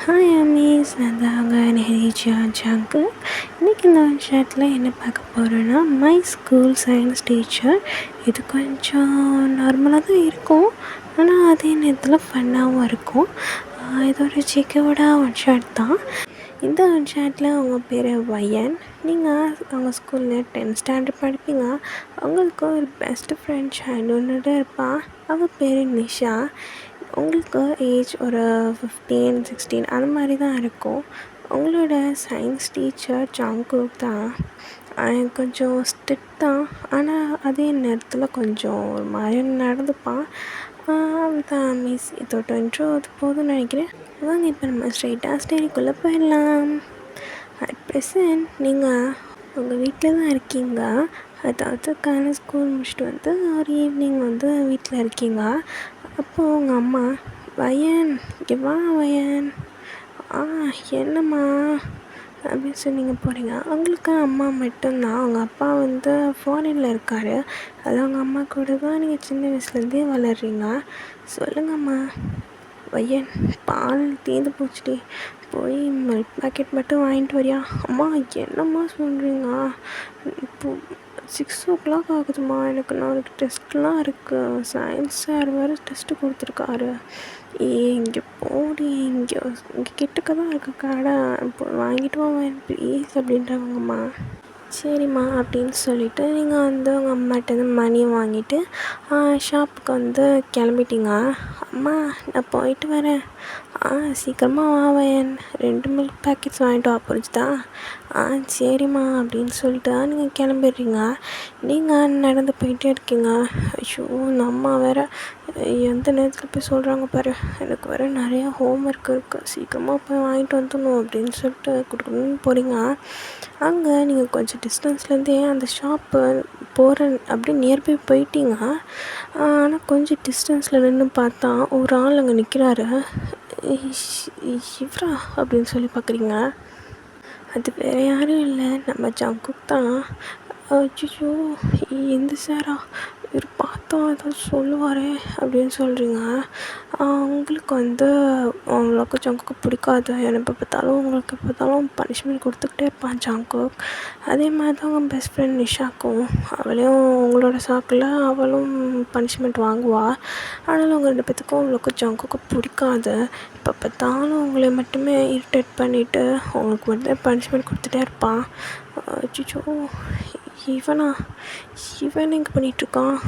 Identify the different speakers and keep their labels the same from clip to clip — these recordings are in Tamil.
Speaker 1: ஹாய் அமீஸ், நான் தாங்க நெஹிஜா ஜாங்கு. இன்றைக்கி இந்த ஷாட்டில் என்ன பார்க்க போகிறோன்னா, மை ஸ்கூல் சயின்ஸ் டீச்சர். இது கொஞ்சம் நார்மலாக தான் இருக்கும், ஆனால் அதே நேரத்தில் ஃபன்னாகவும் இருக்கும். இது ஒரு சிக்கோட ஒன் ஷாட் தான். இந்த ஒன் ஷாட்டில் அவங்க பேர் வயன். நீங்கள் அவங்க ஸ்கூலில் 10th ஸ்டாண்டர்ட் படிப்பீங்க. அவங்களுக்கு ஒரு பெஸ்ட்டு ஃப்ரெண்ட் சைல்டுஹுட் இருப்பாள். அவள் பேர் நிஷா. உங்களுக்கு ஏஜ் ஒரு 15-16 அந்த மாதிரி தான் இருக்கும். உங்களோட சயின்ஸ் டீச்சர் ஜாங்குக் தான். கொஞ்சம் ஸ்ட்ரிக்ட் தான், ஆனால் அதே நேரத்தில் கொஞ்சம் ஒரு மாதிரி நடந்துப்பான். தான் மிஸ். இதோட இன்ட்ரோ அது போதும்னு நினைக்கிறேன். வாங்க இப்போ நம்ம ஸ்ட்ரெயிட்டாக ஸ்டோரிக்குள்ளே போயிடலாம். அட் ப்ரெசன்ட் நீங்கள் உங்கள் வீட்டில் தான் இருக்கீங்க. அதாவது காலையில் ஸ்கூல் முடிச்சுட்டு வந்து ஒரு ஈவினிங் வந்து வீட்டில் இருக்கீங்க. அப்போது உங்கள் அம்மா, வயன் இங்கே வா வயன், என்னம்மா அப்படின்னு சொல்லி நீங்கள் போகிறீங்க. அவங்களுக்கு அம்மா மட்டும்தான். அவங்க அப்பா வந்து ஃபாரினில் இருக்கார். அது அவங்க அம்மா கூட தான் நீங்கள் சின்ன வயசுலேருந்தே வளர்றீங்க. சொல்லுங்கம்மா. வயன், பால் தீர்ந்து போச்சுடி, போய் மில்க் பேக்கெட் மட்டும் வாங்கிட்டு வரியா. அம்மா என்னம்மா சொல்கிறீங்க, இப்போது 6 o'clock ஆகுதுமா, எனக்கு நாளைக்கு டெஸ்ட்லாம் இருக்குது. சயின்ஸ் சார் வேறு டெஸ்ட்டு கொடுத்துருக்காரு. இங்கே போடி, இங்கே கிட்டக்க தான் இருக்க கடை, இப்போ வாங்கிட்டு வாங்க ப்ளீஸ் அப்படின்றாங்கம்மா. சரிம்மா அப்படின்னு சொல்லிவிட்டு நீங்கள் வந்து உங்கள் அம்மாட்டேருந்து மணியை வாங்கிட்டு ஷாப்புக்கு வந்து கிளம்பிட்டீங்க. அம்மா நான் போயிட்டு வரேன். சீக்கிரமாக வா வயன், 2 மில்க் பேக்கெட்ஸ் வாங்கிட்டு வா, புரிஞ்சுதா? சரிம்மா அப்படின்னு சொல்லிட்டு நீங்கள் கிளம்பிடுறீங்க. நீங்கள் நடந்து போயிட்டே இருக்கீங்க. ஐயோ, இந்த அம்மா வேறு எந்த நேரத்தில் போய் சொல்கிறாங்க பாரு, எனக்கு வேறு நிறையா ஹோம்ஒர்க் இருக்குது, சீக்கிரமாக போய் வாங்கிட்டு வந்துடணும் அப்படின்னு சொல்லிட்டு கொடுக்கணுன்னு போகிறீங்க. அங்கே நீங்கள் கொஞ்சம் டிஸ்டன்ஸ்லேருந்தே அந்த ஷாப்பு போகிற அப்படியே நியர்பை போயிட்டீங்க. ஆனால் கொஞ்சம் டிஸ்டன்ஸில் நின்று பார்த்தா ஒரு ஆள் அங்கே நிற்கிறாரு. இவரா அப்படின்னு சொல்லி பார்க்குறீங்க. அது வேறு யாரும் இல்லை, நம்ம ஜங்குக் தான். அச்சோ, இந்த சாரா, இவர் பார்த்தா ஏதாவது சொல்லுவாரே அப்படின்னு சொல்கிறீங்க. உங்களுக்கு வந்து அவங்களுக்கு ஜங்குக்கு பிடிக்காது. எப்போ பார்த்தாலும் உங்களுக்கு எப்போ பார்த்தாலும் பனிஷ்மெண்ட் கொடுத்துக்கிட்டே இருப்பான் ஜங்குக். அதே மாதிரி தான் அவங்க பெஸ்ட் ஃப்ரெண்ட் நிஷாக்கும். அவளையும் உங்களோட சாக்கில் அவளும் பனிஷ்மெண்ட் வாங்குவாள். ஆனாலும் அவங்க 2 பேத்துக்கும் அவங்களுக்கு ஜங்குக்கு பிடிக்காது. எப்போ பார்த்தாலும் உங்களை மட்டுமே இரிட்டேட் பண்ணிவிட்டு உங்களுக்கு மட்டும் பனிஷ்மெண்ட் கொடுத்துட்டே இருப்பான். அச்சோ, இவன் எங்கே பண்ணிகிட்ருக்கான்.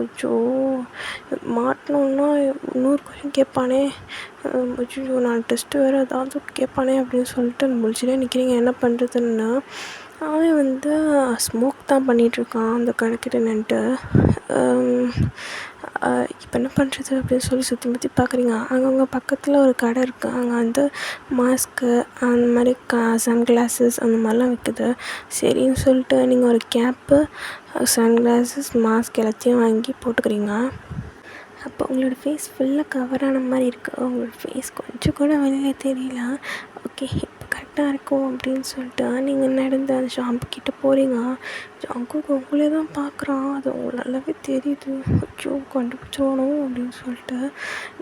Speaker 1: அச்சோ, மாட்டினோன்னா 100 கொஷின் கேட்பானே. அச்சோ, நான் டெஸ்ட்டு வேறு ஏதாவது கேட்பானே அப்படின்னு சொல்லிட்டு முழிச்சுட்டே நிற்கிறீங்க. என்ன பண்ணுறதுன்னா, அவன் வந்து ஸ்மோக் தான் பண்ணிகிட்ருக்கான் அந்த கடைக்கிட்ட நின்றுட்டு. இப்போ என்ன பண்ணுறது அப்படின்னு சொல்லி சுற்றி முற்றி பார்க்குறீங்க. அங்கே பக்கத்தில் ஒரு கடை இருக்குது. அங்கே வந்து மாஸ்க்கு அந்த மாதிரி சன்கிளாஸஸ் அந்த மாதிரிலாம் விற்குது. சரின்னு சொல்லிட்டு நீங்கள் ஒரு கேப்பு, சன்கிளாஸஸ், மாஸ்க் எல்லாத்தையும் வாங்கி போட்டுக்கிறீங்க. அப்போ உங்களோட ஃபேஸ் ஃபுல்லாக கவர் ஆன மாதிரி இருக்குது. உங்களோட ஃபேஸ் கொஞ்சம் கூட வெளியில் தெரியல. ஓகே, இப்போ கரெக்டாக இருக்கும் அப்படின்னு சொல்லிட்டு நீங்கள் நடந்து அந்த ஷாம்புக்கிட்ட போகிறீங்க. ஜங்குக்கு உங்களே தான் பார்க்குறான், அது உங்களுக்கு நல்லாவே தெரியுது. அச்சோ, கண்டுபிடிச்சிடணும் அப்படின்னு சொல்லிட்டு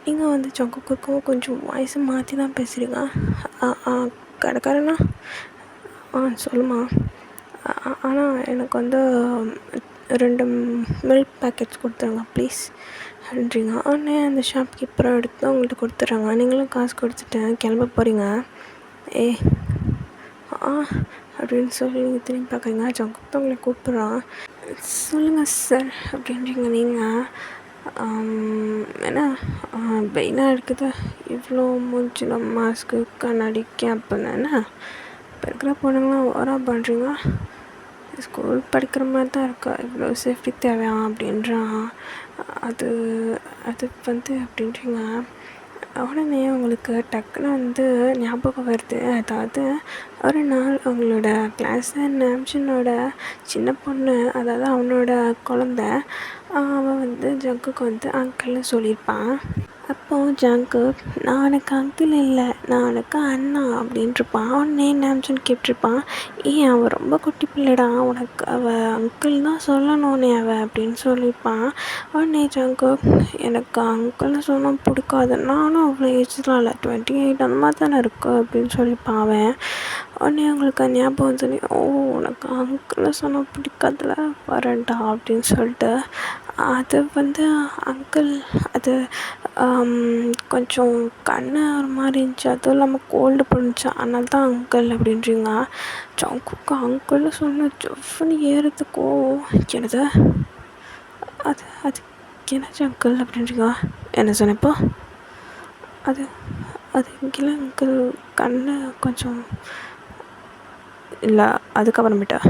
Speaker 1: நீங்கள் வந்து ஜங்குக்கும் கொஞ்சம் வாய்ஸை மாற்றி தான் பேசுகிறீங்க. கடைக்காரண்ணா, சொல்லுமா. ஆனால் எனக்கு வந்து 2 மில்க் பேக்கெட்ஸ் கொடுத்துருங்க ப்ளீஸ் அப்படின்றீங்க. உடனே அந்த ஷாப் கீப்பராக எடுத்து அவங்கள்ட்ட கொடுத்துட்றாங்க. நீங்களும் காசு கொடுத்துட்டு கிளம்ப போகிறீங்க. அப்படின்னு சொல்லி நீங்கள் திரும்பி பார்க்குறீங்க. ஜங்குக் தான் உங்களை கூப்பிட்றான். சொல்லுங்கள் சார் அப்படின்றீங்க. நீங்கள் ஏன்னா பெயினாக இருக்குது, இவ்வளோ மூஞ்சில் மாஸ்க்கு கண்ணாடி கேப்புன்னு என்ன இப்போ இருக்கிற பொண்ணுங்களாம் ஓவராக பண்ணுறீங்க. ஸ்கூல் படிக்கிற மாதிரி தான் இருக்கா, இவ்வளோ சேஃப்டி தேவையா அப்படின்றான். அது வந்து அப்படின்றீங்க. உடனே உங்களுக்கு டக்குன்னு வந்து ஞாபகம் வருது. அதாவது ஒரு நாள் அவங்களோட கிளாஸில் நேம்ஷனோட சின்ன பொண்ணு, அதாவது அவனோட குழந்த, அவன் வந்து ஜங்குக்கு வந்து அங்கிள்னு சொல்லியிருப்பான். அப்போது ஜங்குக் நான் உனக்கு அங்கிள் இல்லை, நான் உனக்கு அண்ணா அப்படின்ட்டுருப்பான். அவனே என்னாச்சுன்னு கேட்டிருப்பான். அவன் ரொம்ப குட்டி பிள்ளைடா, உனக்கு அவள் அங்கிள் தான் சொல்லணும்னே அவள் அப்படின்னு சொல்லியிருப்பான். உடனே ஜங்குக் எனக்கு அங்கிள்னு சொன்னால் பிடிக்காது, நானும் அவ்வளோ ஏஜ்லாம் இல்லை, 28 அந்த மாதிரி தானே இருக்கு அப்படின்னு சொல்லியிருப்பான் அவன். உடனே அவங்களுக்கு ஞாபகம் வந்து உனக்கு அங்கிள்னு சொன்னால் பிடிக்காதுல வரேன்டா அப்படின்னு சொல்லிட்டு அது வந்து அங்கிள் அது கொஞ்சம் கண்ணு ஒரு மாதிரி இருந்துச்சு, அதுவும் இல்லாமல் கோல்டு போணுச்சு, அதனால தான் அங்கிள் அப்படின்றீங்க. ஜங்குக்கு அங்கிள்னு சொன்ன ஜவ்வுன்னு ஏறுறதுக்கோ எனது அது அது என்னாச்சு அங்கிள் அப்படின்றீங்க. என்ன சொன்னப்போ அது அது இங்கே அங்கிள் கண்ணு கொஞ்சம் இல்லை, அதுக்கப்புறமேட்டா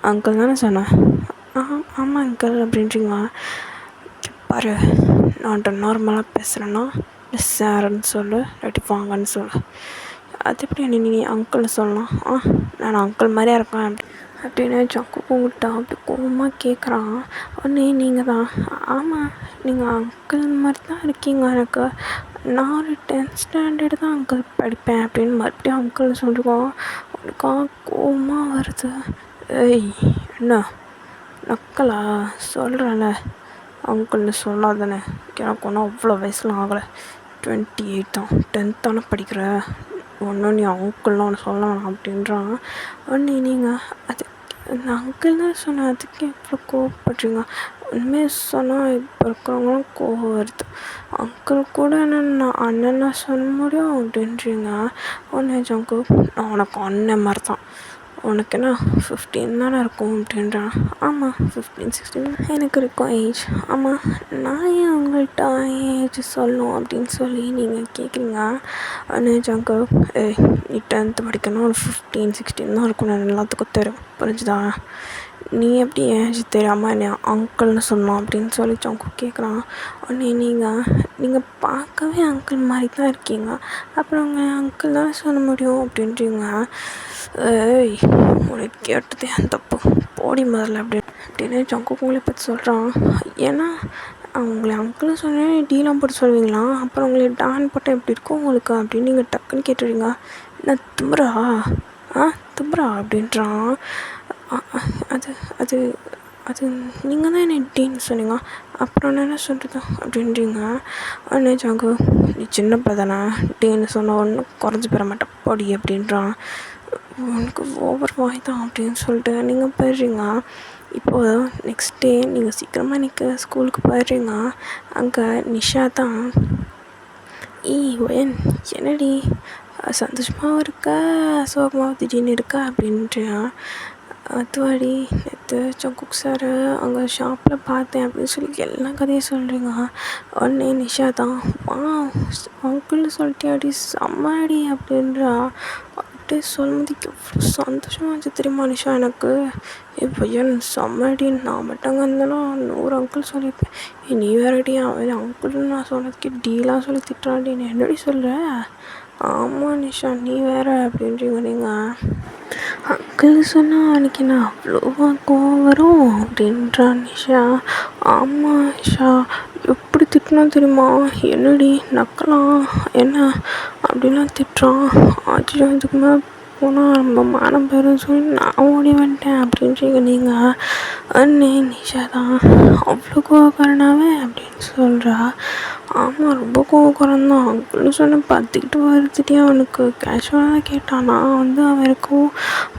Speaker 1: அங்கிள் தானே சொன்னேன். ஆமாம் அங்கிள் அப்படின்றீங்க. பாரு, நான் நார்மலாக பேசுகிறேன்னா சார்ன்னு சொல்லு, இல்லாட்டி வாங்கன்னு சொல்லு. அது எப்படி நீ அங்கிள்னு சொல்லலாம்? நான் அங்கிள் மாதிரியா இருக்கேன் அப்படின்னு ஜங்கு கூப்பிட்டா அப்படி கோவமாக கேட்குறான். உடனே நீங்கள் தான் ஆமாம் நீங்கள் அங்கிள் மாதிரி தான் இருக்கீங்க, எனக்கு நான் ஒரு 10th ஸ்டாண்டர்டு தான் அங்கிள் படிப்பேன் அப்படின்னு மறுபடியும் அங்கிள் சொல்லுவோம். உனக்கா கோவமாக வருது. ஏய் என்ன நக்கலா சொல்கிறேன்ல, அங்கிள்னு சொல்லாதானே, எனக்கு ஒன்றும் அவ்வளோ வயசுலாம் ஆகலை, 28 தான், 10th தானே படிக்கிற, ஒன்றும் நீ அங்கிள்லாம் ஒன்று சொல்லலாம் அப்படின்றான். உடனே நீங்கள் அது நான் அங்கிள் தான் சொன்னேன், அதுக்கு எவ்வளோ கோவப்படுறீங்க? உண்மையாக சொன்னால் இப்போ இருக்கிறவங்களாம் கோவம் வருது, அங்கிள் கூட நான் அண்ணனா சொல்ல முடியும் அப்படின்றீங்க. உடனே ஜங்கு நான் உனக்கு அண்ணன் மாதிரி தான், உனக்கு என்ன 15 தானே இருக்கும் அப்படின்றான். ஆமாம் 15 16 எனக்கு இருக்கும் ஏஜ். ஆமாம் நான் ஏன் உங்கள்கிட்ட ஏஜ் சொல்லணும் அப்படின்னு சொல்லி நீங்கள் கேட்குறீங்க. ஆனால் ஜங்கு நீ 10th படிக்கணும், ஒரு 15 16 தான் இருக்கும், நான் எல்லாத்துக்கும் தெரியும், புரிஞ்சுதா? நீ எப்படி ஏஜ் தெரியாமல் என்னை அங்கிள்னு சொன்னோம் அப்படின்னு சொல்லி ஜங்கு கேட்குறான். உடனே நீங்கள் பார்க்கவே அங்கிள் மாதிரி தான் இருக்கீங்க, அப்புறம் உங்கள் அங்கிள் தான் சொல்ல முடியும் அப்படின்றீங்க. ஏய் உனக்கு கேட்டது என் தப்பு, போடி முதல்ல அப்படின்னு ஜங்கு உங்களை பற்றி சொல்கிறான். ஏன்னா அவங்கள அங்கிள்னு சொன்னேன் டீலாம் போட்டு சொல்லுவீங்களா, அப்புறம் உங்களை டான் போட்டால் எப்படி இருக்கும் உங்களுக்கு அப்படின்னு நீங்கள் டக்குன்னு கேட்டுறீங்க. நான் தும்புறா தும்புறா அப்படின்றான். அது அது அது நீங்கள் தான் என்னை டீன்னு சொன்னீங்க, அப்புறம் என்ன சொல்கிறது அப்படின்றீங்க. உடனே ஜங்கு நீ சின்ன பிள்ளை தானே, டீன்னு சொன்ன ஒன்றும் குறைஞ்சி பெற மாட்டேன் போடி அப்படின்றான். உனக்கு ஓவர் வாய் தான் அப்படின்னு சொல்லிட்டு நீங்கள் போயிடுறீங்க. இப்போது நெக்ஸ்ட் டே நீங்கள் சீக்கிரமாக இன்றைக்கி ஸ்கூலுக்கு போயிடுறீங்க. அங்கே நிஷா தான் ஒயன் என்னடி சந்தோஷமாகவும் இருக்கா சோகமாக திடீர்னு இருக்கா அப்படின்றான். அதுவாடி நேற்று ஜங்குக் சார் அங்கே ஷாப்பில் பார்த்தேன் அப்படின்னு சொல்லி எல்லா கதையும் சொல்கிறீங்க. உடனே நிஷா தான் அங்கிள்னு சொல்லிட்டியாடி செம்மாடி அப்படின்றா. அப்படியே சொல்லும்போது எவ்வளோ சந்தோஷமாக இருந்துச்சு தெரியுமா நிஷா எனக்கு. பையன் செம்மடி, நான் மட்டும் இருந்தாலும் 100 அங்கிள் சொல்லியிருப்பேன். நீ வேறடி அவன் அங்கிள்னு நான் சொன்னதுக்கு டீலாம் சொல்லி திட்டுறான்டி, நீ என்னடி சொல்கிற? ஆமாம் நிஷா நீ வேற அப்படின்றீங்க நீங்கள். அங்கிள் சொன்னால் அன்றைக்கி நான் அவ்வளோவா கோவம் வரும் அப்படின்றான் நிஷா. ஆமாம் நிஷா எப்படி திட்டினா தெரியுமா, என்னடி நக்கலாம் என்ன அப்படிலாம் திட்டுறான். ஆச்சு அதுக்கு மேலே போனால் நம்ம மானம் போயிடும் சொல்லி நான் ஓடி வந்துட்டேன் அப்படின்றீங்க நீங்கள். அண்ணே நிஷா தான் அவ்வளோ கோவக்காரனாவே அப்படின்னு சொல்கிறா. ஆமாம் ரொம்ப கோவக்காரன் தான், அங்கிள்னு சொன்ன பார்த்துக்கிட்டு வருதுட்டே அவனுக்கு கேஷுவலாக தான் கேட்டான். நான் வந்து அவன் இருக்கும்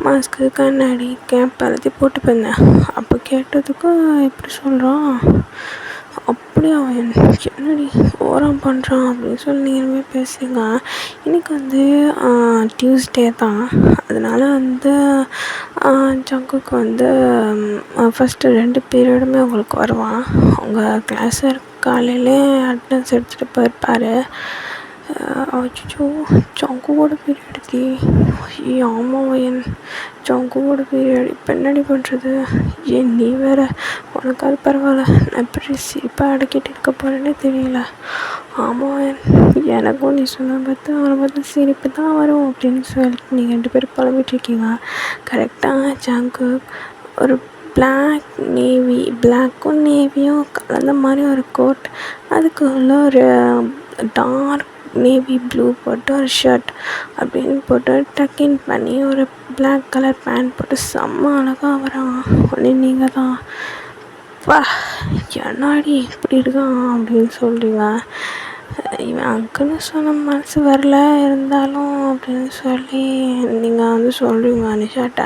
Speaker 1: மாஸ்க்கு கண்ணாடி கேப் எல்லாத்தையும் போட்டு போயிருந்தேன், அப்போ கேட்டதுக்கு எப்படி சொல்கிறான், அப்படி அவன் என்னடி ஓரம் பண்ணுறான் அப்படின்னு சொல்லி நீங்களுமே பேசுங்க. இன்றைக்கி வந்து டியூஸ்டே தான், அதனால் வந்து ஜங்குக்கு வந்து ஃபஸ்ட்டு 2 பீரியடுமே அவங்களுக்கு வருவான். அவங்க கிளாஸில் காலையிலே அட்டனன்ஸ் எடுத்துகிட்டு போயிருப்பார். அச்சோ ஜங்குவோட பீரியடுக்கு ஆமாம் என் ஜங்குவோட பீரியட் இப்போ என்னடி பண்ணுறது, நீ வேறு உனக்கு அது பரவாயில்ல, நான் எப்படி சிரிப்பாக அடக்கிட்டு இருக்க போகிறேன்னே தெரியல. ஆமாம் எனக்கும் நீ சொன்ன பார்த்து அவனை பார்த்து சிரிப்பு தான் வரும் அப்படின்னு சொல்லிட்டு நீங்கள் 2 பேரும் புலம்பிட்டுருக்கீங்க. கரெக்டாக ஜங்கு ஒரு பிளாக்கும் நேவியும் கலந்த மாதிரி ஒரு கோட், அதுக்குள்ளே ஒரு டார்க் நேவி ப்ளூ போட்டு ஒரு ஷர்ட் அப்படின்னு போட்டு டக்கின் பண்ணி ஒரு பிளாக் கலர் பேண்ட் போட்டு செம்ம அழகாக வரான். உடனே நீங்கள் தான், வா என்னாடி இப்படி இருக்கான் அப்படின்னு சொல்கிறீங்க. இவன் அங்கிள்னு சொன்ன மனசு வரல, இருந்தாலும் அப்படின்னு சொல்லி நீங்கள் வந்து சொல்கிறீங்க அனிஷாட்ட.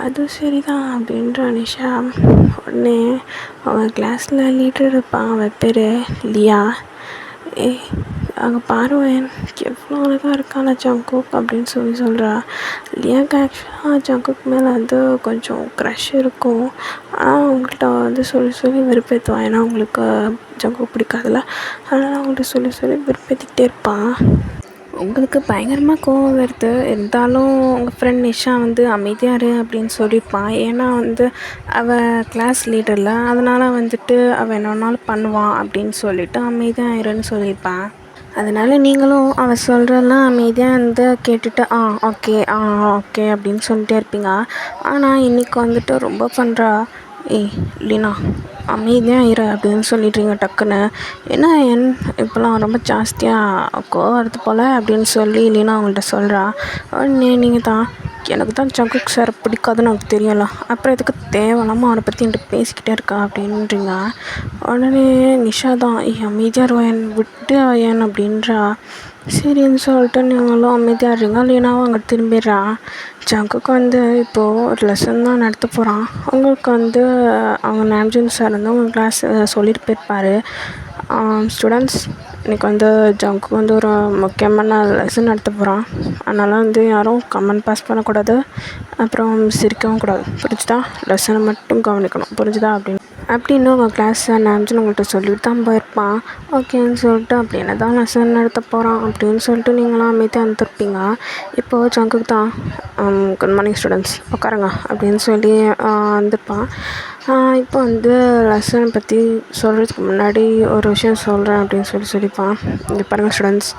Speaker 1: அது சரி தான் அப்படின்ற அனிஷா. உடனே அவன் கிளாஸில் லீடர் இருப்பான், அவன் பேர் லியா. அங்கே பாருவேன் எவ்வளோ அழகாக இருக்கான ஜங்குக் அப்படின்னு சொல்கிறா. லியாவுக்கு ஆக்சுவலாக ஜங்குக் மேலே வந்து கொஞ்சம் க்ரஷ் இருக்கும். ஆனால் அவங்கள்ட்ட வந்து சொல்லி வெறுப்பேற்றுவான். ஏன்னா அவங்களுக்கு ஜங்குக் பிடிக்காதுல்ல, அதனால் அவங்கள்ட்ட சொல்லி வெறுப்பேற்றிக்கிட்டே இருப்பான். உங்களுக்கு பயங்கரமாக கோவம் வருது, இருந்தாலும் உங்கள் ஃப்ரெண்ட் நிஷா வந்து அமைதியாக இரு அப்படின்னு சொல்லியிருப்பான். ஏன்னா வந்து அவள் கிளாஸ் லீடரில், அதனால் வந்துட்டு அவள் என்ன வேணாலும் பண்ணுவான் அப்படின்னு சொல்லிவிட்டு அமைதியாக இருன்னு சொல்லியிருப்பான். அதனால் நீங்களும் அவள் சொல்கிறதெல்லாம் அமைதியாக வந்து கேட்டுட்டு ஓகே அப்படின்னு சொல்லிட்டே இருப்பீங்க. ஆனால் இன்றைக்கி வந்துட்டு ரொம்ப பண்ணுறா. லீனா அமைதியாக இரு அப்படின்னு சொல்லிடுறீங்க டக்குன்னு. ஏன்னா இப்போலாம் ரொம்ப ஜாஸ்தியாக கோவம் வருது போல் அப்படின்னு சொல்லி லீனா அவங்கள்ட்ட சொல்கிறா. உடனே நீங்கள் தான், எனக்கு தான் ஜங்குக் சார் பிடிக்காதுன்னு எனக்கு தெரியல, அப்புறம் எதுக்கு தேவையில்லாமல் அவனை பற்றி என்கிட்ட பேசிக்கிட்டே இருக்கா அப்படின்றீங்க. உடனே நிஷா தான், அமைதியாக இருவேன் விட்டு ஏன் அப்படின்றா. சரின்னு சொல்லிட்டு நீங்களும் அமைதியாடுறீங்க. லீனாவும் அங்கே திரும்பிடுறான். ஜங்குக்கு வந்து இப்போது ஒரு லெசன் தான் நடத்த போகிறான். அவங்களுக்கு வந்து அவங்க நாம்ஜின் சார் வந்து அவங்க கிளாஸ் சொல்லிட்டு போயிருப்பார். ஸ்டூடெண்ட்ஸ், இன்றைக்கி வந்து ஜங்குக்கு வந்து ஒரு முக்கியமான லெசன் நடத்த போகிறான். அதனால் வந்து யாரும் கமெண்ட் பாஸ் பண்ணக்கூடாது, அப்புறம் சிரிக்கவும் கூடாது, புரிஞ்சுதா? லெசனை மட்டும் கவனிக்கணும், புரிஞ்சுதா? அப்படின்னு உங்கள் கிளாஸ் சார் நாம்ஜின் உங்கள்கிட்ட சொல்லிட்டு தான் போயிருப்பான். ஓகேன்னு சொல்லிட்டு அப்படி என்ன தான் லெசன் நடத்த போகிறான் அப்படின்னு சொல்லிட்டு நீங்களாம் அமைதியாக வந்துருப்பீங்க. இப்போது ஜங்குக்கு தான், குட் மார்னிங் ஸ்டூடெண்ட்ஸ், உட்காருங்க அப்படின்னு சொல்லி வந்திருப்பான். இப்போ வந்து லெசனை பற்றி சொல்கிறதுக்கு முன்னாடி ஒரு விஷயம் சொல்கிறேன் அப்படின்னு சொல்லியிருப்பான். இங்கே பாருங்கள் ஸ்டூடெண்ட்ஸ்,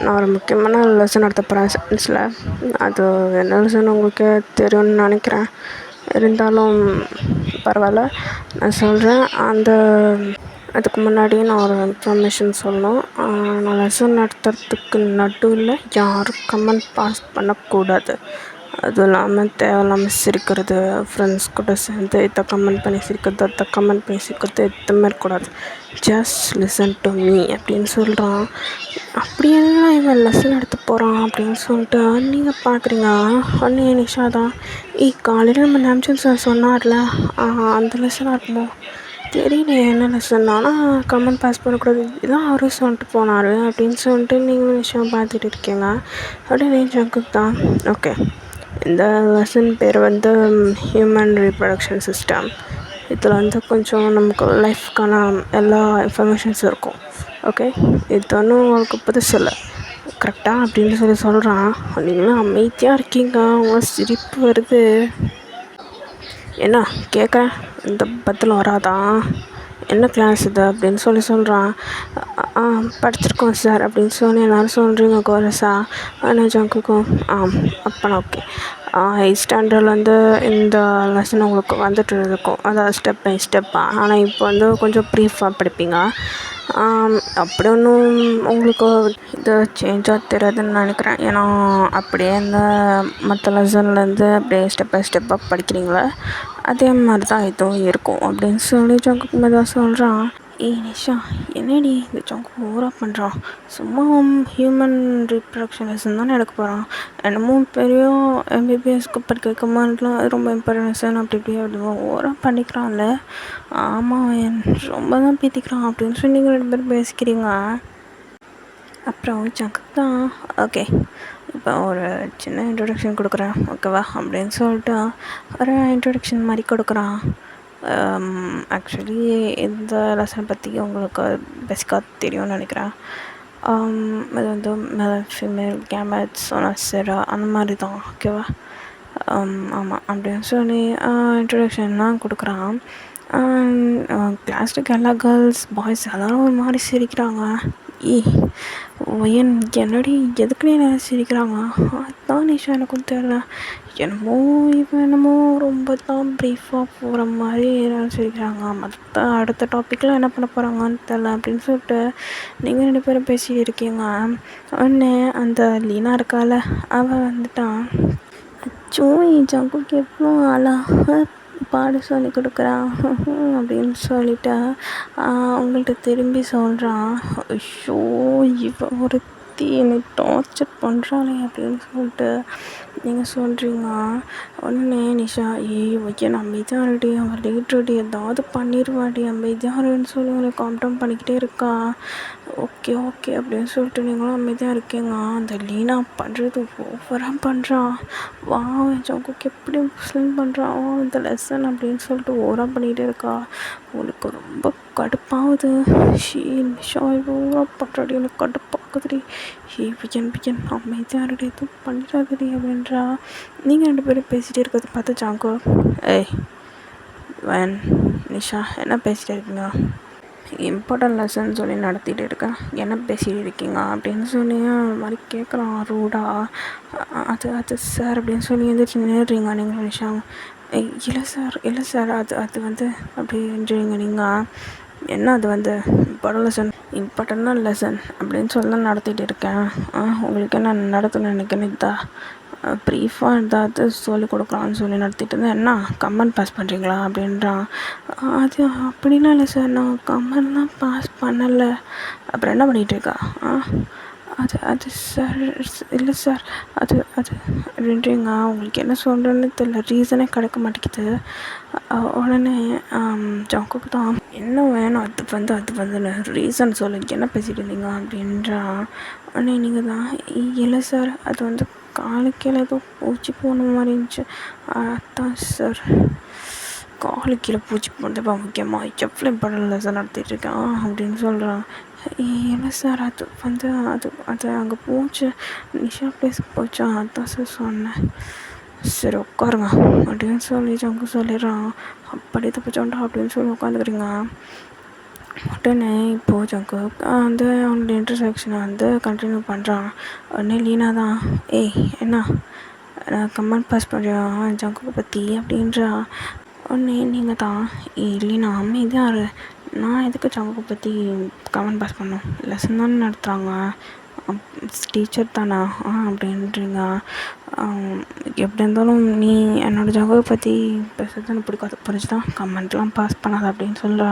Speaker 1: நான் ஒரு முக்கியமான லெசன் நடத்த போகிறேன் சயின்ஸில். அது என்ன லெசன் உங்களுக்கு தெரியும்னு நினைக்கிறேன், இருந்தாலும் பரவாயில்ல நான் சொல்கிறேன். அதுக்கு முன்னாடி நான் ஒரு இன்ஃபர்மேஷன் சொல்லணும். நான் லெசன் நடத்துறதுக்கு நடுவில் யாரும் கமெண்ட் பாஸ் பண்ணக்கூடாது. அதுவும் இல்லாமல் தேவையில்லாமல் சிரிக்கிறது, ஃப்ரெண்ட்ஸ் கூட சேர்ந்து இதை கமெண்ட் பண்ணி சிரிக்கிறது, அதை கமெண்ட் பண்ணி சிரிக்கிறது எதுவுமே இருக்கக்கூடாது. ஜஸ்ட் லிசன் டு மீ அப்படின்னு சொல்கிறான். அப்படி என்ன இவன் லெசன் எடுத்து போகிறான் அப்படின்னு சொல்லிட்டு நீங்கள் பார்க்குறீங்க. ஒன்று நிஷா தான், காலையில் நம்ம நாம்ஜின் சார் சொன்னார்ல, அந்த லெசனாக இருக்குமோ தெரியல என்ன லெசன், ஆனால் கமெண்ட் பாஸ் பண்ணக்கூடாது இதான் அவரும் சொல்லிட்டு போனார் அப்படின்னு சொல்லிட்டு நீங்கள் விஷயம் பார்த்துட்டு இருக்கீங்க. அப்படியே ஜங்குக் தான், ஓகே இந்த லெசன் பேர் வந்து ஹியூமன் ரீப்ரொடக்ஷன் சிஸ்டம். இதில் வந்து கொஞ்சம் நமக்கு லைஃப்க்கான எல்லா இன்ஃபர்மேஷன்ஸ் இருக்கும். ஓகே, இது ஒன்றும் உங்களுக்கு புதுசு இல்லை கரெக்டாக அப்படின்னு சொல்கிறான். நீங்களும் அமைதியாக இருக்கீங்க, அவங்க சிரிப்பு வருது. என்ன கேட்க இந்த பதில் வராதான், என்ன கிளாஸ் இது அப்படின்னு சொல்கிறான். படிச்சிருக்கோம் சார் அப்படின்னு சொல்லி எல்லோரும் சொல்கிறீங்க கோரஸா. ஆனால் ஜங்குக்கும் அப்போனா ஓகே, 8th ஸ்டாண்டர்டில் வந்து இந்த லெசன் உங்களுக்கு வந்துட்டு இருக்கும், அதாவது ஸ்டெப் பை ஸ்டெப்பாக. ஆனால் இப்போ வந்து கொஞ்சம் ப்ரீஃபாக படிப்பீங்க. அப்படி ஒன்றும் உங்களுக்கு இது சேஞ்சாக தெரியாதுன்னு நினைக்கிறேன். ஏன்னா அப்படியே இந்த மற்ற லெசன்லேருந்து அப்படியே ஸ்டெப் பை ஸ்டெப்பாக படிக்கிறீங்களே, அதே மாதிரி தான் இதுவும் இருக்கும் அப்படின்னு சொல்லி ஜங்குக்கு மெதுவாக சொல்கிறான். நிஷா என்னடி இந்த ஜங்குக்கு ஓவராக பண்ணுறான், சும்மா ஹியூமன் ரீப்ரொடக்ஷன் லெசன் தானே எடுக்க போகிறான், என்னமோ பெரிய எம்பிபிஎஸ்க்கு படிக்க வைக்க மாதிரிலாம் ரொம்ப இம்பார்ட்டன்ட் லெசன் அப்படி ஓவராக பண்ணிக்கிறான்ல. ஆமாம் ரொம்ப தான் பீத்திக்கிறான் அப்படின்னு சொல்லி நீங்கள் 2 பேரும் பேசிக்கிறீங்க. அப்புறம் ஜங்குக்கு தான், ஓகே இப்போ ஒரு சின்ன இன்ட்ரொடக்ஷன் கொடுக்குறேன் ஓகேவா அப்படின்னு சொல்லிட்டு ஒரு இன்ட்ரொடக்ஷன் மாதிரி கொடுக்குறான். ஆக்சுவலி இந்த லெசன் பற்றி உங்களுக்கு பேசிக்காக தெரியும்னு நினைக்கிறேன். அது வந்து மேல் ஃபீமேல் கேமெட்ஸ் செரா அந்த மாதிரி தான் ஓகேவா. ஆமாம் அப்படின்னு சொல்லி இன்ட்ரொடக்ஷன்லாம் கொடுக்குறான். கிளாஸுக்கு எல்லா கேர்ள்ஸ் பாய்ஸ் எல்லோரும் ஒரு மாதிரி சிரிக்கிறாங்க. ஒயன் என்னடி எதுக்குன்னு என்ன சிரிக்கிறாங்க? அதான் நிஷா எனக்கும் தெரியல. என்னமோ இவன் என்னமோ ரொம்ப தான் ப்ரீஃபாக போகிற மாதிரி சிரிக்கிறாங்க. மற்ற அடுத்த டாப்பிக்கில் என்ன பண்ண போகிறாங்கன்னு தெரில அப்படின்னு சொல்லிட்டு நீங்கள் 2 பேரும் பேசிகிட்டு இருக்கீங்க. உடனே அந்த லீனா இருக்கால அவள் வந்துட்டான். அச்சோ என் ஜங்குக்கு எவ்வளோ அழகாக பாட சொல்லி கொடுக்குறான் அப்படின்னு சொல்லிட்டு அவங்கள்ட்ட திரும்பி சொல்கிறான். ஐயோ இவ ஒருத்தி என்னை டார்ச்சர் பண்ணுறாளே அப்படின்னு சொல்லிட்டு நீங்கள் சொல்கிறீங்க. உடனே நிஷா ஓகே அமைதியாக இருடி, அவள் லேட்ரடி ஏதாவது பண்ணிடுவாடி, அமைதியாக இருன்னு சொல்லி உங்களை காம்டம் பண்ணிக்கிட்டே இருக்கா. ஓகே ஓகே அப்படின்னு சொல்லிட்டு நீங்களும் அமைதியாக இருக்கீங்க. அந்த லீனா பண்ணுறது ஓவராக பண்ணுறான். வா ஜங்குக்கு எப்படி எக்ஸ்பிளைன் பண்ணுறான் இந்த லெசன் அப்படின்னு சொல்லிட்டு ஓவராக பண்ணிகிட்டே இருக்கா. உங்களுக்கு ரொம்ப கடுப்பாகுது. நிஷா இவ்வளோ பண்ணுறாடி, எனக்கு கடுப்பாகுதுடி. பிகன் அமைதியாக இருடி, எதுவும் பண்ணிடாதடி அப்படின்றா. நீங்கள் 2 பேரும் பேசிகிட்டே இருக்கிறத பார்த்து ஜாங்கோ வேன் நிஷா என்ன பேசிகிட்டே இருக்கீங்க? இம்பார்ட்டன்ட் லெசன் சொல்லி நடத்திட்டு இருக்கேன், என்ன பேசிகிட்டு இருக்கீங்க அப்படின்னு சொல்லி மாதிரி கேட்குறான் ரூடா. அது சார் அப்படின்னு சொல்லி எந்திரிச்சு நின்றுறீங்க நீங்கள் நிஷா. இல்லை சார் அது வந்து அப்படின்றீங்க நீங்கள். என்ன அது வந்து இம்பார்ட்டன்ட் லெசன் அப்படின்னு சொல்லி தான் நடத்திட்டு இருக்கேன். உங்களுக்கு என்ன நடத்தணும்னு நினைக்கிறேன் இதான் ப்ரீஃபாக ஏதாவது சொல்லிக் கொடுக்கலான்னு சொல்லி நடத்திட்டு இருந்தேன். என்ன கமெண்ட் பாஸ் பண்ணுறீங்களா அப்படின்றான். அது அப்படிலாம் இல்லை சார், நான் கமெண்ட்லாம் பாஸ் பண்ணலை. அப்புறம் என்ன பண்ணிகிட்ருக்கா? அது சார் இல்லை சார் அது அப்படின்றீங்க. உங்களுக்கு என்ன சொல்கிறேன்னு தெரியல, ரீசனே கிடைக்க மாட்டேங்குது. உடனே ஜங்குக்கு தான் என்ன வேணும் அது வந்துன்னு ரீசன் சொல்லுங்க, என்ன பேசிகிட்டு இருந்தீங்க அப்படின்றான். உடனே நீங்கள் தான் இல்லை சார் அது வந்து காலுக்கீழே ஏதோ பூச்சி போன மாதிரி இருந்துச்சு. அதான் சார் காலுக்கீழே பூச்சி போனதுப்பா முக்கியமாக எவ்வளோ இம்பார்ட்டன்ட் லெசன் நடத்திட்டுருக்கேன் அப்படின்னு சொல்கிறான். இல்லை சார் அது வந்து அது அங்கே போச்சு, நிஷா பிளேஸ்க்கு போச்சா, அதான் சார் சொன்னேன். சரி உட்காருங்க அப்படின்னு சொல்லி ஜங்கு சொல்லிடுறான். அப்படி தப்பிச்சோண்டா அப்படின்னு சொல்லி உட்காந்துக்கிறீங்க. உடனே இப்போது ஜங்கு வந்து அவனோட இன்டர்செக்ஷனை வந்து கண்டினியூ பண்ணுறான். உடனே லீனா தான் என்ன கமெண்ட் பாஸ் பண்ணுறியா ஜங்குவை பற்றி அப்படின்றா. உடனே நீங்கள் தான் லீனா அமைதியாக நான் எதுக்கு ஜங்குவை பற்றி கமெண்ட் பாஸ் பண்ணோம், லெசன் தானே நடத்துகிறாங்க, டீச்சர் தானே அப்படின்றீங்க. எப்படி இருந்தாலும் நீ என்னோடய ஜங்குவை பற்றி பேசுறது எனக்கு பிடிக்காது, புரிஞ்சுதான், கமெண்ட்லாம் பாஸ் பண்ணாத அப்படின்னு சொல்கிறா.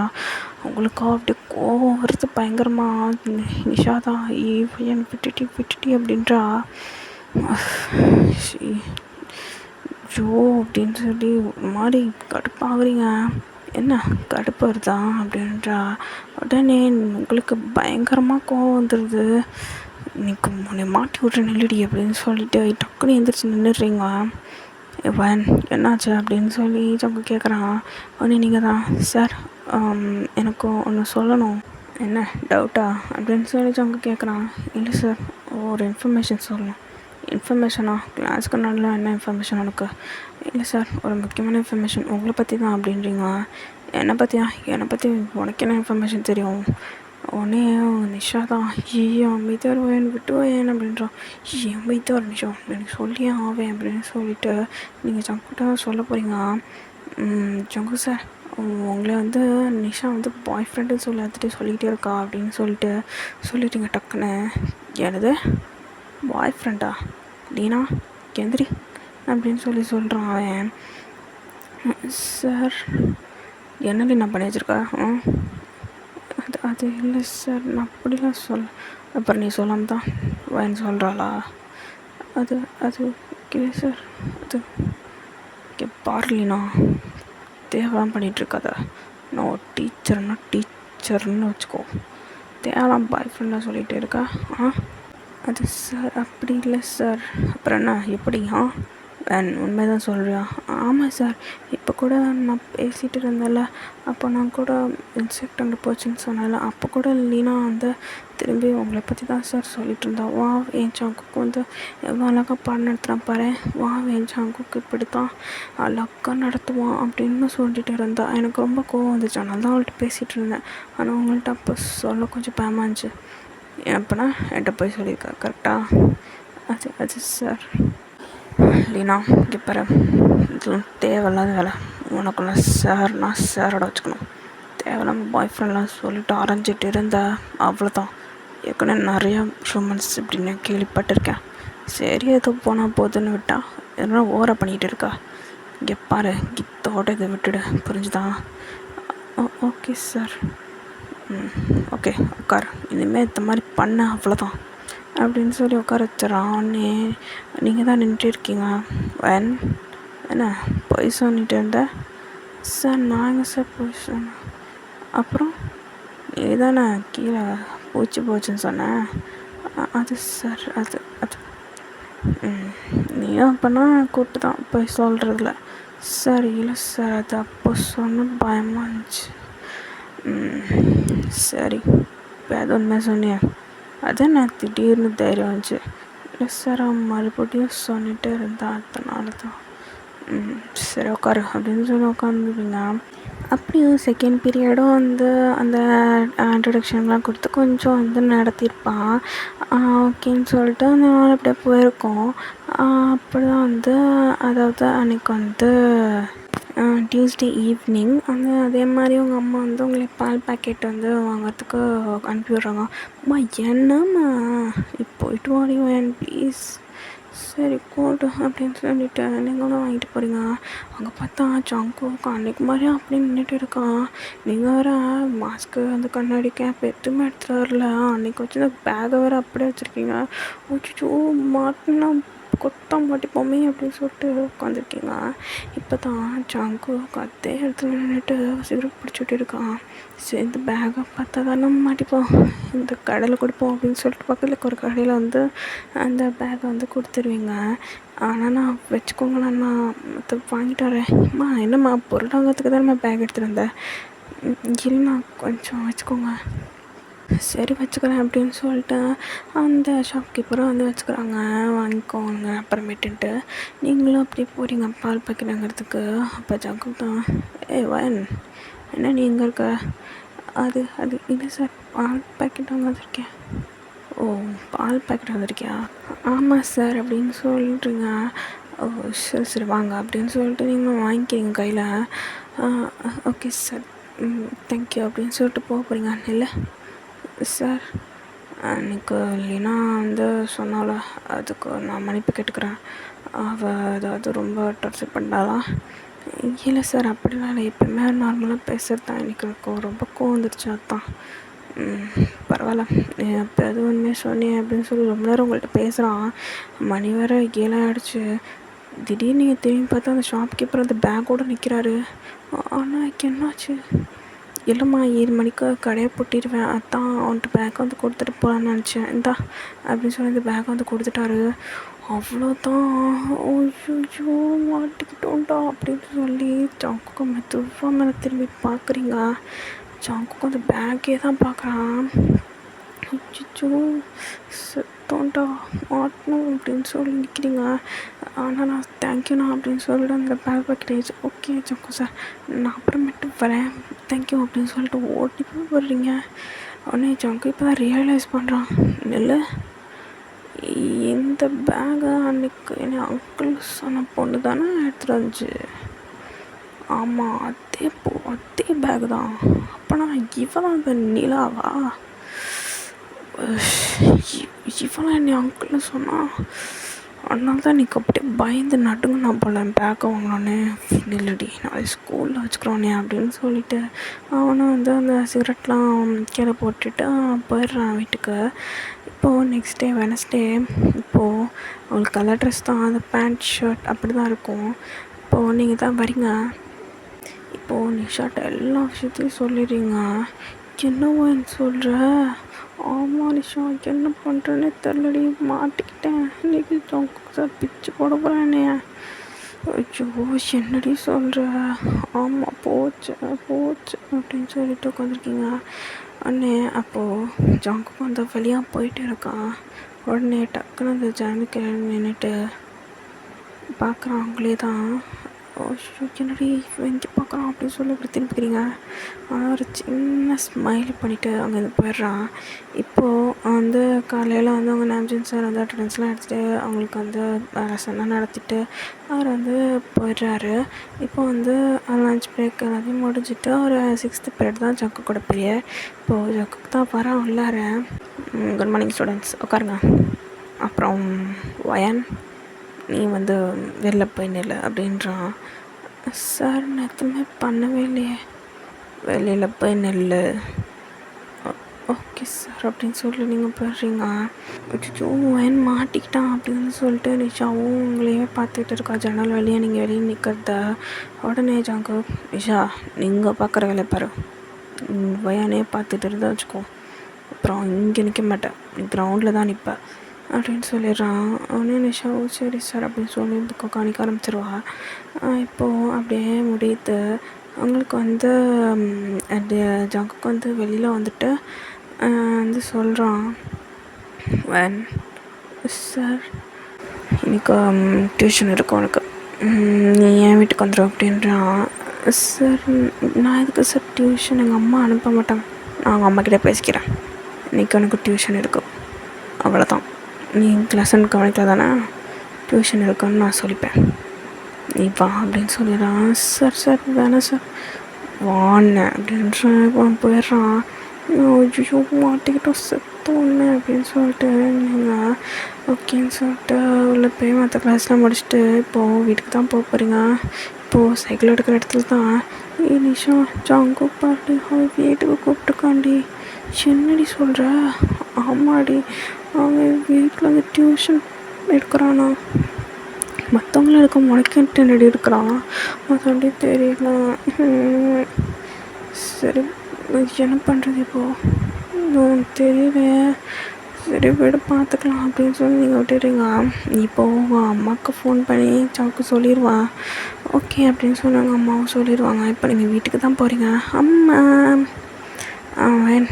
Speaker 1: உங்களுக்கா அப்படி கோவம் வருது பயங்கரமாக. நிஷா தான் என்னை விட்டுட்டி அப்படின்றா. ஜோ அப்படின்னு சொல்லி மாதிரி கடுப்பாகிறீங்க. என்ன கடுப்பு வருதா அப்படின்றா. உடனே உங்களுக்கு பயங்கரமாக கோவம் வந்துடுது. இன்னைக்கு உன்னை மாட்டி விட்ற நில்லடி அப்படின்னு சொல்லிட்டு டக்குன்னு எந்திரிச்சு நின்றுடுறீங்க. வேன் என்னாச்சு அப்படின்னு சொல்லி அவங்க கேட்குறான். உடனே நீங்கள் தான் சார் எனக்கு ஒன்று சொல்லணும். என்ன டவுட்டா அப்படின்னு சொல்லி அவங்க கேட்குறான். இல்லை சார் ஒரு இன்ஃபர்மேஷன் சொல்லணும். இன்ஃபர்மேஷனா? கிளாஸ்க்கு நல்லா என்ன இன்ஃபர்மேஷன் உனக்கு? இல்லை சார் ஒரு முக்கியமான இன்ஃபர்மேஷன் உங்களை பற்றி தான் அப்படின்றீங்க. என்னை பற்றியா? என்னை பற்றி உனக்கு என்ன இன்ஃபர்மேஷன் தெரியும்? உடனே நிஷா தான் அமைதியாக வருவேன் விட்டுவேன் அப்படின்றான். அமைதியாக ஒரு நிஷா எனக்கு சொல்லியே ஆவேன் அப்படின்னு சொல்லிட்டு நீங்கள் ஜங்குட்ட சொல்ல போகிறீங்க. ஜங்கு சார் உங்களை வந்து நிஷா வந்து பாய் ஃப்ரெண்டுன்னு சொல்லி எடுத்துகிட்டு சொல்லிக்கிட்டே இருக்கா அப்படின்னு சொல்லிட்டீங்க டக்குன்னு. எனது பாய் ஃப்ரெண்டா? லீனா கெந்திரி அப்படின்னு சொல்கிறான் அவன். சார் என்ன லீனா பண்ணி வச்சுருக்கா? அது இல்லை சார் நான் அப்படிலாம் அப்புறம் நீ சொல்லாமல் தான் வேன்னு சொல்கிறாளா? அது இல்லை சார் அது பார்லினா தேவைலாம் பண்ணிகிட்ருக்காத. நான் டீச்சர்னு வச்சுக்கோ, தேவைலாம் பாய் ஃப்ரெண்டாக சொல்லிகிட்டே இருக்கா. அது சார் அப்படி இல்லை சார். அப்புறம் என்ன எப்படி? வேன் உண்மை தான் சொல்கிறியா? ஆமாம் சார், இப்போ கூட நான் பேசிகிட்டு இருந்தேன்ல, அப்போ நான் கூட இன்செக்ட் அங்கே போச்சுன்னு சொன்னேன்ல, அப்போ கூட லீனா வந்து திரும்பி உங்களை பற்றி தான் சார் சொல்லிகிட்டு இருந்தா. வா என் ஜங்குக்கு வந்து எவ்வளோ அழகாக பாடம் நடத்துகிறான் பாரு, வா என் ஜங்குக்கு இப்படி தான் அழகாக நடத்துவான் அப்படின்னு சொல்லிட்டு இருந்தா. எனக்கு ரொம்ப கோவம் வந்துச்சு, அதனால தான் அவள்கிட்ட பேசிகிட்டு இருந்தேன். ஆனால் உங்கள்கிட்ட அப்போ சொல்ல கொஞ்சம் பயமாக இருந்துச்சு. அப்போனா என்கிட்ட போய் சொல்லியிருக்கா கரெக்டாக? அது அது சார் லீனா இங்கே பாரு, இதெல்லாம் தேவையில்லாத வேலை. உனக்குள்ள சார்னா சாரோட வச்சுக்கணும். தேவையில்லாமல் பாய் ஃப்ரெண்ட்லாம் சொல்லிட்டு அரைஞ்சிட்டு இருந்தா அவ்வளோதான். ஏற்கனவே நிறையா ரொமான்ஸ் இப்படின்னு கேள்விப்பட்டிருக்கேன். சரி ஏதோ போனால் போதுன்னு விட்டா எதனா ஓவராக பண்ணிகிட்டு இருக்கா. இங்கே பாரு, கித்தோட இதை விட்டுடு, புரிஞ்சுதான்? Okay sir. ஓகே உட்கார், இனிமேல் இந்த மாதிரி பண்ண அவ்வளோதான் அப்படின்னு சொல்லி உட்கார வச்சிடறான். நீங்கள் தான் நின்றுட்டு இருக்கீங்க. என்ன பொய் சொல்லிட்டு இருந்த சார்? நாங்கள் சார் பொய் சொன்னேன். அப்புறம் நீ தானே கீழே பூச்சி போச்சுன்னு சொன்னேன். அது சார் அது அது நீயும் அப்போனா கூப்பிட்டு தான் போய் சொல்கிறதில்ல சார். இல்லை சார், அது அப்போ சொன்ன பயமாக இருந்துச்சு. சரி, இப்போ அது உண்மை சொன்னியா? அதான் நான் திடீர்னு தைரியம் வந்துச்சு. இல்லை சார், அவன் மறுபடியும் சொல்லிகிட்டே இருந்தான், அதனால தான். சரி உட்காரு அப்படின்னு சொல்லி உட்காந்துருவீங்க. அப்படியும் செகண்ட் பீரியடும் வந்து அந்த இன்ட்ரடக்ஷன்லாம் கொடுத்து கொஞ்சம் வந்து நடத்தியிருப்பான். ஓகேன்னு சொல்லிட்டு அந்த நாள் அப்படியே போயிருக்கோம். அப்படி தான் வந்து, அதாவது அன்றைக்கி வந்து டியூஸ்டே ஈவினிங் வந்து அதே மாதிரி உங்கள் அம்மா வந்து உங்களை பால் பாக்கெட் வந்து வாங்கிறதுக்கு அனுப்பி விட்றாங்க. அம்மா என்னம்மா போயிட்டு வாடிவேன் ப்ளீஸ். சரி கூட்டு அப்படின்னு சொல்லிவிட்டு நீங்களும் வாங்கிட்டு போகிறீங்க. அங்கே பார்த்தா ஜங்கு அன்றைக்கு மாதிரியா அப்படி நின்றுட்டு இருக்கான். நீங்கள் வேறு மாஸ்க்கு அந்த கண்ணாடி கேப் எதுவுமே எடுத்துகிட்டு வரல. அன்றைக்கி வச்சு பேக்கை வேறு அப்படியே வச்சுருக்கீங்க. ஓச்சிச்சோ மாட்டினா கொத்தா மாட்டிப்போமே அப்படின்னு சொல்லிட்டு உட்காந்துருக்கீங்க. இப்போ தான் ஜங்கு அதே இடத்துல நின்றுட்டு சிகரெட் பிடிச்சிட்டு இருக்கான். சரி இந்த பேக்கை பார்த்தா தானே மாட்டிப்போம், இந்த கடையில் கொடுப்போம் அப்படின்னு சொல்லிட்டு பக்கத்தில் ஒரு கடையில் வந்து அந்த பேக்கை வந்து கொடுத்துருவீங்க. ஆனால் நான் வச்சுக்கோங்களேன், நான் மற்ற வாங்கிட்டு வரேன். அம்மா என்னம்மா பொருள் வாங்கிறதுக்கு தானே பேக் எடுத்துகிட்டு வந்தேன். இல்லைண்ணா கொஞ்சம் வச்சுக்கோங்க. சரி வச்சுக்கிறேன் அப்படின்னு சொல்லிட்டு அந்த ஷாப்கீப்பரும் வந்து வச்சுக்கிறாங்க. வாங்கிக்கோங்க அப்புறமேட்டுன்ட்டு நீங்களும் அப்படியே போகிறீங்க பால் பாக்கெட் வாங்கிறதுக்கு. அப்போ ஜங்கு தான், வயன் என்ன நீ எங்கே இருக்க? அது அது இல்லை சார், பால் பாக்கெட் வாங்க வந்திருக்கேன். ஓ பால் பாக்கெட் வந்திருக்கியா? ஆமாம் சார் அப்படின்னு சொல்லிட்டுருங்க. ஓ சரி சரி வாங்க அப்படின்னு சொல்லிட்டு நீங்கள் வாங்கிக்கிறீங்க கையில். ஓகே சார், தேங்க்யூ அப்படின்னு சொல்லிட்டு போக போகிறீங்க. இல்லை சார், அன்றைக்கு லீனா வந்து சொன்னால, அதுக்கு நான் மன்னிப்பு கேட்டுக்கிறேன். அவள் அதாவது ரொம்ப டார்ச்சர் பண்ணாளா? இல்லை சார் அப்படிலாம் இல்லை, எப்போயுமே நார்மலாக பேசுகிறது தான். இன்றைக்கி எனக்கு ரொம்ப கோவம் வந்துருச்சு, அதுதான். பரவாயில்ல, அப்போ எதுவும் உண்மையாக சொன்னேன் அப்படின்னு சொல்லி ரொம்ப நேரம் உங்கள்கிட்ட பேசுகிறான். மணி வேறு 7 ஆகிடுச்சு. திடீர்னு நீங்கள் திரும்பி பார்த்தா அந்த ஷாப்கீப்பர் அந்த பேக்கோடு நிற்கிறாரு. ஆனால் என்னாச்சு? இல்லைம்மா 7 மணிக்கு கடையை பூட்டிடுவேன், அதான் அவன்கிட்ட பேக் வந்து கொடுத்துட்டு போகலான்னு நினச்சேன், இந்தா அப்படின்னு சொல்லி அந்த பேக் வந்து கொடுத்துட்டாரு. அவ்வளோதான். ஐயோ மாட்டிக்கிட்டோண்டா அப்படின்னு சொல்லி ஜங்குக்கு மெதுவாக மேலே திரும்பி பார்க்குறீங்க. ஜங்குக்கு அந்த பேக்கே தான் பார்க்குறான். அச்சோ செத்தோண்டா மாட்டணும் அப்படின்னு சொல்லி நிற்கிறீங்க. ஆனால் நான் தேங்க்யூண்ணா அப்படின்னு சொல்லிட்டு அந்த பேக் பாக்கெட் ஓகே ஜங்கு சார் நான் அப்புறமேட்டு வரேன் தேங்க்யூ அப்படின்னு சொல்லிட்டு ஓட்டி போய் வர்றீங்க. உடனே ஜங்கு இப்போ தான் ரியலைஸ் பண்ணுறான், இல்லை இந்த பேக்கை அன்றைக்கு என்னை அங்கிள் சொன்ன பொண்ணு தானே எடுத்துகிட்டு வந்துச்சு. ஆமாம் அதே பேக் தான். அப்போனா இவன் அந்த நிலாவா? இவன் என்னை அங்கிள்னு சொன்னான். அதனால தான் இன்றைக்கி அப்படியே பயந்து நடுங்க நான் போல பேக்கை வாங்கினோன்னே. இல்லடி நாளைக்கு ஸ்கூலில் வச்சுக்கிறோன்னே அப்படின்னு சொல்லிட்டு அவனை வந்து அந்த சிகரெட்லாம் கீழே போட்டுட்டு போயிடுறான் வீட்டுக்கு. இப்போது நெக்ஸ்ட் டே வெனஸ்டே. இப்போது அவங்களுக்கு கலர் ட்ரெஸ் தான், அந்த பேண்ட் ஷர்ட் அப்படி தான் இருக்கும். இப்போது நீங்கள் தான் வரீங்க. இப்போது நிஷாட்ட எல்லா விஷயத்தையும் சொல்லிடுறீங்க. என்னவோ சொல்கிற? ஆமாம் நிஷா, என்ன பண்ணுறேன்னே தெரிலடி, மாட்டிக்கிட்டேன். இன்றைக்கி சார் பிச்சு போட போகிறேன் என்னைய. ஐயோ என்னடி சொல்கிற? ஆமாம் போச்சு அப்படின்னு சொல்லிட்டு உட்காந்துருக்கீங்க. உடனே அப்போது ஜாங்குக்கு அந்த வழியாக போயிட்டு இருக்கான். உடனே டக்குன்னு அந்த ஜனலுக்கு நின்றுட்டு பார்க்குறான் அவங்களே தான். என்னடி இங்கே பார்க்குறான் அப்படின்னு சொல்லி இப்படி திரும்பிக்கிறீங்க. ஆனால் ஒரு சின்ன ஸ்மைல் பண்ணிவிட்டு அங்கேருந்து போயிடுறான். இப்போது வந்து காலையில் வந்து அவங்க நாம்ஜின் சார் வந்து அட்டண்டன்ஸ்லாம் எடுத்துகிட்டு அவங்களுக்கு வந்து லெசன்லாம் நடத்திட்டு அவர் வந்து போயிடுறாரு. இப்போ வந்து லஞ்ச் பிரேக் எல்லாத்தையும் முடிஞ்சிட்டு ஒரு 6th பீரியட் தான் ஜக்கு கூட பீரியட். இப்போது ஜக்குக்கு தான் வரான் உள்ளார. குட் மார்னிங் ஸ்டூடெண்ட்ஸ், உட்காருங்க. அப்புறம் வயன் நீ வந்து வெளில போய் நில்லு அப்படின்றான். சார் நான் எதுவுமே பண்ணவே இல்லையே. வெளியில் போய் நில்லு. ஓகே சார் அப்படின்னு சொல்லி நீங்கள் போயிடுறீங்க. அச்சோ வயன் மாட்டிக்கிட்டான் அப்படின்னு சொல்லிட்டு நிஷாவும் உங்களையே பார்த்துக்கிட்டு இருக்கா ஜன்னல் வழியாக நீங்கள் வெளியே நிற்கிறத. உடனே ஜாங்க நிஷா நீங்கள் பார்க்குற வேலையை பாரு, வயனே பார்த்துட்டு இருந்தா வச்சுக்கோ, அப்புறம் இங்கே நிற்க மாட்டேன், நீ கிரவுண்டில் தான் நிற்பேன் அப்படின்னு சொல்லிடுறான். அவனே நிஷாவும் சரி சார் அப்படின்னு சொல்லி புக்கை காணிக்க ஆரம்பிச்சிருவா. இப்போது அப்படியே முடியுது. அவங்களுக்கு வந்து அந்த ஜங்குக்கு வந்து வெளியில் வந்துட்டு வந்து சொல்கிறான், வேன் சார் இன்றைக்கி டியூஷன் இருக்கும் உனக்கு, நீ என் வீட்டுக்கு வந்துடும் அப்படின்றான். சார் நான் எதுக்கு சார் டியூஷன், எங்கள் அம்மா அனுப்ப மாட்டாங்க, நான் அவங்க அம்மாக்கிட்ட பேசிக்கிறேன், இன்றைக்கி உனக்கு டியூஷன் இருக்கும் அவ்வளோதான், நீ லெசன் கவனிக்கல தானே, டியூஷன் இருக்குன்னு நான் சொல்லிப்பேன், நீ வா அப்படின்னு சொல்லிடுறான். சார் சார் வேணாம் சார் வாண்ணேன் அப்படின்றான். போயிடுறான். ஐயோ மாட்டிக்கிட்டோம் செத்தோன்னு அப்படின்னு சொல்லிட்டு நீங்கள் ஓகேன்னு சொல்லிட்டு உள்ள போய் மற்ற கிளாஸ்லாம் முடிச்சுட்டு இப்போது வீட்டுக்கு தான் போக போகிறீங்க. இப்போது சைக்கிள் எடுக்கிற இடத்துல தான் நிஷா ஜாங்கு பாட்டு அவன் வீட்டுக்கு கூப்பிட்டுருக்காண்டி. என்னடி சொல்கிற? ஆமாடி, அவன் வீட்டில் வந்து டியூஷன் எடுக்கிறானா, மற்றவங்களும் இருக்க முளைக்கிட்டு நடி இருக்கிறான், அதாண்டி தெரியல. சரி என்ன பண்ணுறது இப்போது தெரியல, சரி வீடு பார்த்துக்கலாம் அப்படின்னு சொல்லி நீங்கள் விட்டுறீங்க. இப்போது உங்கள் அம்மாவுக்கு ஃபோன் பண்ணி சாக்கு சொல்லிடுவான். ஓகே அப்படின்னு சொன்னாங்க, அம்மாவும் சொல்லிடுவாங்க. இப்போ நீங்கள் வீட்டுக்கு தான் போகிறீங்க. அம்மா அவன்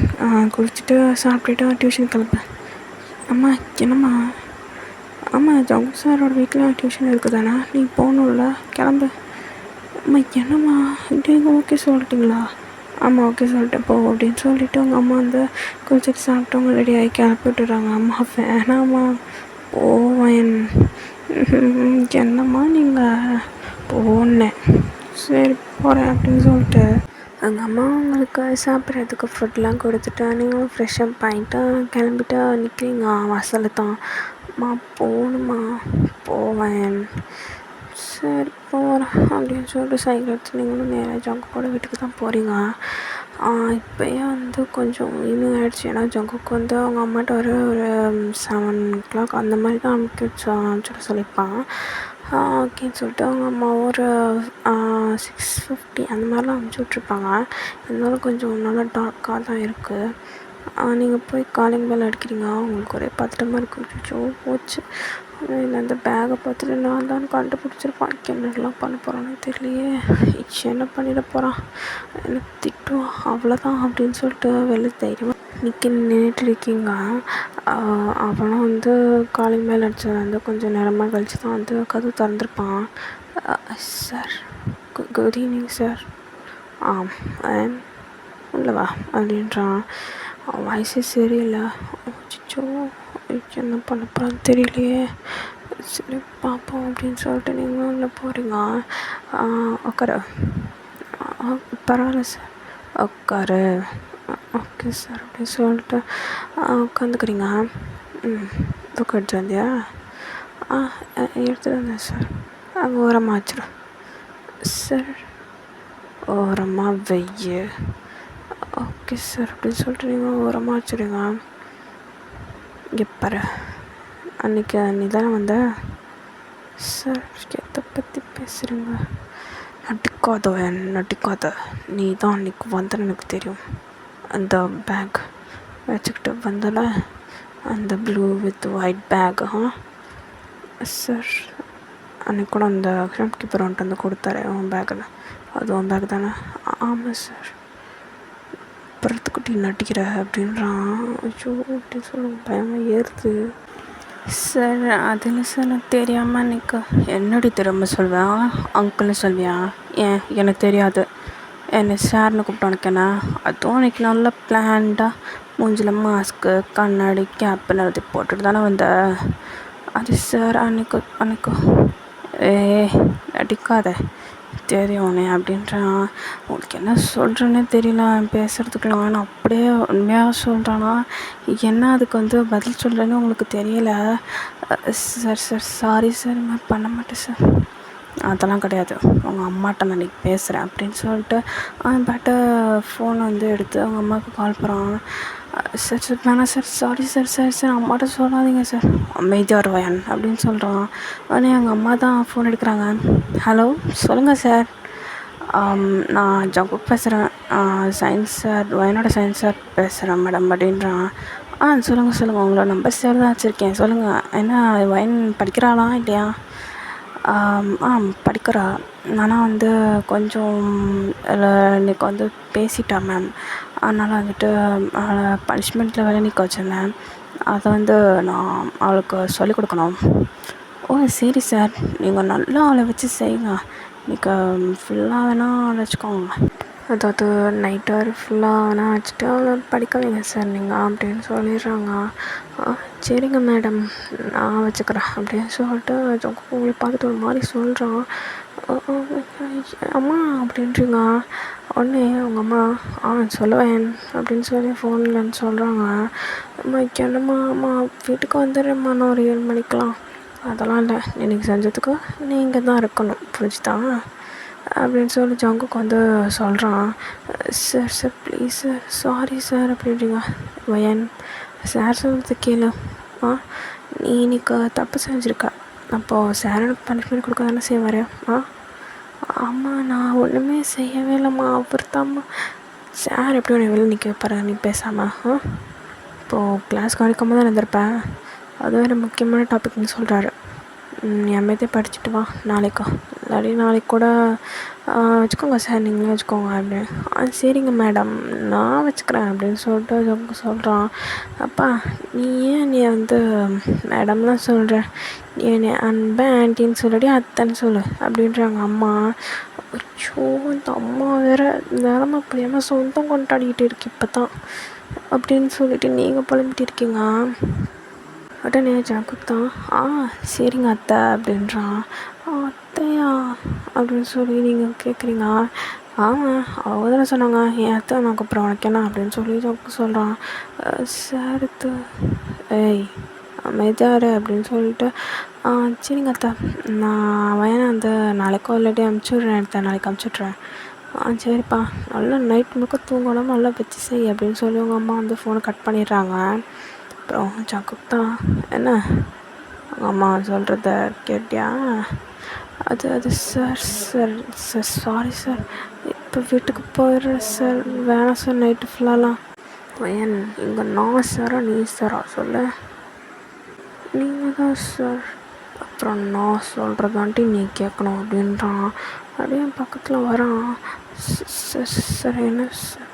Speaker 1: குளிச்சுட்டு சாப்பிட்டுட்டு டியூஷன் கிளம்பேன். அம்மா என்னம்மா? ஆமாம் ஜங்கு சாரோட வீட்டில் டியூஷன் இருக்குது தானே, நீ போகணும்ல, கிளம்பு. அம்மா என்னம்மா இப்படி ஓகே சொல்லிட்டிங்களா? ஆமாம் ஓகே சொல்லிட்டேன் போ அப்படின்னு சொல்லிவிட்டு அவங்க அம்மா வந்து குளிச்சுட்டு சாப்பிட்டவங்க ரெடி ஆகி கிளப்பி விட்டுறாங்க. அம்மா வேணாம்மா போவேன். என்னம்மா நீங்கள் போனேன், சரி போகிறேன் அப்படின்னு சொல்லிட்டு எங்கள் அம்மா அவங்களுக்கு சாப்பிட்றதுக்கு ஃபுட்லாம் கொடுத்துட்டு நீங்களும் ஃப்ரெஷ்ஷப் ஆகிட்டு கிளம்பிட்டு நிற்கிறீங்க வாசலில் தான். அம்மா போகணுமா? போவேன். சரி போகிறேன் அப்படின்னு சொல்லிட்டு சைக்கிள் எடுத்து நீங்களும் நேராக ஜங்கு கூட வீட்டுக்கு தான் போகிறீங்க. இப்போயே வந்து கொஞ்சம் ஈவினிங் ஆகிடுச்சு. ஏன்னா ஜங்குக்கு வந்து அவங்க அம்மாட்ட ஒரு 7 o'clock அந்த மாதிரி தான் அனுப்பிச்சுட சொல்லியிருப்பான். ஓகேன்னு சொல்லிட்டு அவங்க அம்மா ஒரு 6:50 அந்த மாதிரிலாம் அனுப்பிச்சி விட்ருப்பாங்க. இருந்தாலும் கொஞ்சம் நல்லா டார்க்காக தான் இருக்குது. நீங்கள் போய் காலிங் பெல் அடிக்கிறீங்க, உங்களுக்கு ஒரே பதட்டமாக இருக்குது. போச்சு இல்லை அந்த பேக்கை பார்த்துட்டு நான் தான் கண்டுபிடிச்சிருப்பான். என்னெல்லாம் பண்ண போகிறான்னு தெரியலையே, என்ன பண்ணிட போகிறான், எனக்கு திட்டுவான் அவ்வளோதான் அப்படின்னு சொல்லிட்டு வெளில தைரியமாக நின்றுட்டு இருக்கீங்க. அவனும் வந்து காலிங் பெல் அடித்தது வந்து கொஞ்சம் நேரமாக கழிச்சு தான் வந்து கதவு திறந்துருப்பான். Sir good evening sir. உள்ளவா அப்படின்றான். வாய்ஸே சரியில்லை. அச்சோ என்ன பண்ண போகிறான்னு தெரியலையே, சரி பார்ப்போம் அப்படின்னு சொல்லிட்டு நீங்களும் உள்ள போகிறீங்க. உட்காரு. பரவாயில்ல சார் உட்காரு. ஓகே சார் அப்படின்னு சொல்லிட்டு உட்காந்துக்கிறீங்க. புக் எடுத்து வந்தியா? எடுத்துகிட்டு வந்தேன் சார். அங்கே ஓரமாக வச்சிடும் சார், ஓரமாக வெய்ய. ஓகே சார் அப்படின்னு சொல்லிட்டு நீங்கள் ஓரமாக வச்சுருங்க. இங்கே பாரு, அன்றைக்கி நீ தானே வந்த சார், எதை பற்றி பேசுகிறீங்க? நடிக்காத, நீ தான் அன்றைக்கி வந்தன்னு எனக்கு தெரியும். அந்த பேக் வச்சுக்கிட்டு வந்தல, அந்த blue with white bag. Sir அன்றைக்கி கூட அந்த ஷாப் கீப்பர் வந்துட்டு வந்து கொடுத்தாரு உன் பேக்கில், அது உன் பேக் தானே? ஆமாம் சார். பரத்துக்குட்டி நடிக்கிற அப்படின்றான். ஐயோ அப்படின்னு சொல்லுங்க, பயமாக ஏறுது. சார் அதில் சார் நான் தெரியாமல் அன்றைக்கி என்னடி திரும்ப சொல்வேன் அங்கிள்னு சொல்வியா? ஏன் எனக்கு தெரியாது என்னை சார்னு கூப்பிட்டு உனக்கு என்ன? அதுவும் அன்றைக்கி நல்லா பிளான்டாக மூஞ்சில் மாஸ்க்கு கண்ணாடி கேப்பு எல்லாத்தையும் போட்டுட்டு தானே வந்த. அது சார் அன்றைக்கு அடிக்காத தெரியும் உன்னை அப்படின்றான். உங்களுக்கு என்ன சொல்கிறேன்னே தெரியல பேசுகிறதுக்குலாம். நான் அப்படியே உண்மையாக சொல்கிறேன்னா என்ன அதுக்கு வந்து பதில் சொல்கிறேன்னு உங்களுக்கு தெரியல. சார் சாரி சார் இந்த மாதிரி பண்ண மாட்டேன் சார். அதெல்லாம் கிடையாது, உங்கள் அம்மாட்ட நான் இன்றைக்கி பேசுகிறேன் அப்படின்னு சொல்லிட்டு பாட்டு ஃபோன் வந்து எடுத்து அவங்க அம்மாவுக்கு கால் பண்ணுறான். சார் வேணாம் சார், சாரி சார் அம்மாட்ட சொல்லாதீங்க சார், அமைதியாக வருவாயன் அப்படின்னு சொல்கிறான். உடனே எங்கள் அம்மா தான் ஃபோன் எடுக்கிறாங்க. ஹலோ சொல்லுங்கள் சார், நான் ஜங்குக் பேசுகிறேன், science sir, Wayanad science sir பேசுகிறேன் மேடம் அப்படின்றான். சொல்லுங்கள் உங்களோட நம்பர் சேர் தான் வச்சுருக்கேன், சொல்லுங்கள். என்ன வயன் படிக்கிறாளா இல்லையா? படிக்கிறா. ஆனால் வந்து கொஞ்சம் இன்றைக்கி வந்து பேசிட்டா மேம், அதனால் வந்துட்டு பனிஷ்மெண்ட்டில் வேலை நிற்க வச்சுருந்தேன். அதை வந்து நான் அவளுக்கு சொல்லிக் கொடுக்கணும். ஓ சரி சார், நீங்கள் நல்லா அவளை வச்சு செய்யுங்க. இன்றைக்கி ஃபுல்லாக வேணால் வச்சுக்கோங்க, அதாவது நைட்டு ஃபுல்லாக வேணால் வச்சுட்டு அவளை படிக்க வைங்க சார் நீங்கள் அப்படின்னு சொல்லிடுறாங்க. சரிங்க மேடம் நான் வச்சுக்கிறேன் அப்படின்னு சொல்லிட்டு உங்களை பார்த்துட்டு ஒரு மாதிரி சொல்கிறான். அம்மா அப்படின்றீங்க. உடனே அவங்க அம்மா சொல்லுவேன் அப்படின்னு சொல்லி ஃபோனில் சொல்கிறாங்க. அம்மா என்னம்மா, அம்மா வீட்டுக்கு வந்துடுறேம்மா, நான் ஒரு 7 மணிக்கெலாம். அதெல்லாம் இல்லை, இன்றைக்கி செஞ்சதுக்கு நீங்கள் தான் இருக்கணும், புரிஞ்சுதா அப்படின்னு சொல்லி ஜங்குக்கு வந்து சொல்கிறான். Sir please sir, sorry sir அப்படின்றீங்க. வயன் சார் சொல்கிறது கேளு. நீ இன்னைக்கு தப்பு செஞ்சுருக்க, அப்போது சார் எனக்கு பனிஷ்மெண்ட் கொடுக்க தானே செய்வார். ஆமாம் நான் ஒன்றுமே செய்யவே இல்லைம்மா, அவர் தான்ம்மா. சார் எப்படி உன்னை வெளியே நிற்க வைப்பாரு நீ பேசாமல்? இப்போது கிளாஸ் கவனிக்காமல் தான் இருந்திருப்பேன், அது வேறு முக்கியமான டாபிக்னு சொல்கிறாரு. நீ அமைதியாக படிச்சுட்டு வா நாளைக்கு, இல்லாட்டி நாளைக்கு கூட வச்சுக்கோங்க சார், நீங்களே வச்சுக்கோங்க அப்படின்னு. சரிங்க மேடம் நான் வச்சுக்கிறேன் அப்படின்னு சொல்லிட்டு ஜங்கு சொல்கிறான். அப்பா நீ ஏன் நீ வந்து மேடம்லாம் சொல்கிற, நீ என்னை அன்பை ஆன்ட்டின்னு சொல்லடி அத்தைன்னு சொல்லு அப்படின்றாங்க அம்மா. ஐயோ இந்த அம்மா வேறு நிலமை புரியாமல் சொந்தம் கொண்டாடிக்கிட்டு இருக்கு இப்போ தான் அப்படின்னு சொல்லிட்டு நீங்கள் புலம்பிட்டு இருக்கீங்க. உடனே ஜங்குக் தான் சரிங்க அத்தை அப்படின்றான். அத்தையா அப்படின்னு சொல்லி நீங்கள் கேட்குறீங்க. அவங்க தானே சொன்னாங்க என் அத்தை நான் அப்புறம் உனக்கு என்ன அப்படின்னு சொல்லி ஜங்குக் சொல்கிறான். சார் ஏய் அமைதியாரு அப்படின்னு சொல்லிட்டு சரிங்க அத்தை, நான் வயனை வந்து நாளைக்கோ இல்லாட்டி அனுப்பிச்சுட்றேன் அத்தை, நாளைக்கு அனுப்பிச்சுட்றேன். சரிப்பா நல்லா நைட் முழுக்க தூங்கணும், நல்லா வச்சு செய் அப்படின்னு சொல்லி உங்கள் அம்மா வந்து ஃபோனை கட் பண்ணிடுறாங்க. அப்புறம் ஜங்குக் தான் என்ன அவங்க அம்மா சொல்கிறத கேட்டியா? அது சார் சாரி சார், இப்போ வீட்டுக்கு போயிடுறேன் சார், வேணாம் சார் நைட்டு ஃபுல்லாலாம். வயன் இங்கே நான் சாரா நீ சாரா சொல்லு? நீங்கள் தான் சார். அப்புறம் நான் சொல்கிறதாண்டி நீ கேட்கணும் அப்படின்றான். அப்படியே பக்கத்தில் வரான். சார் என்ன சார்,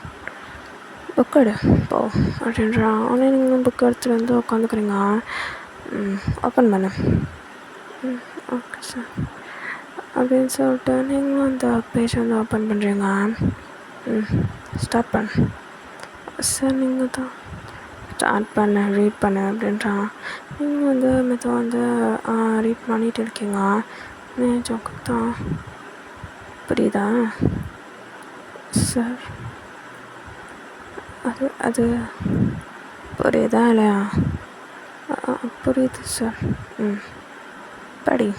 Speaker 1: புக் எடு போ அப்படின்றான். உடனே நீங்கள் புக் எடுத்துகிட்டு வந்து உட்காந்துக்கிறீங்க. ஓப்பன் பண்ணு. ஓகே சார் அப்படின்னு சொல்லிட்டு நீங்களும் அந்த பேஜ் வந்து ஓப்பன் பண்ணுறீங்க. ஸ்டார்ட் பண்ணு சார், நீங்கள் தான் ஸ்டார்ட் பண்ண ரீட் பண்ணு அப்படின்றான். நீங்கள் வந்து மெதுவாக வந்து ரீட் பண்ணிகிட்டு இருக்கீங்க. ஜோக்கு தான் புரியுதா சார்? அது புரியுதா இல்லையா? புரியுது சார். படி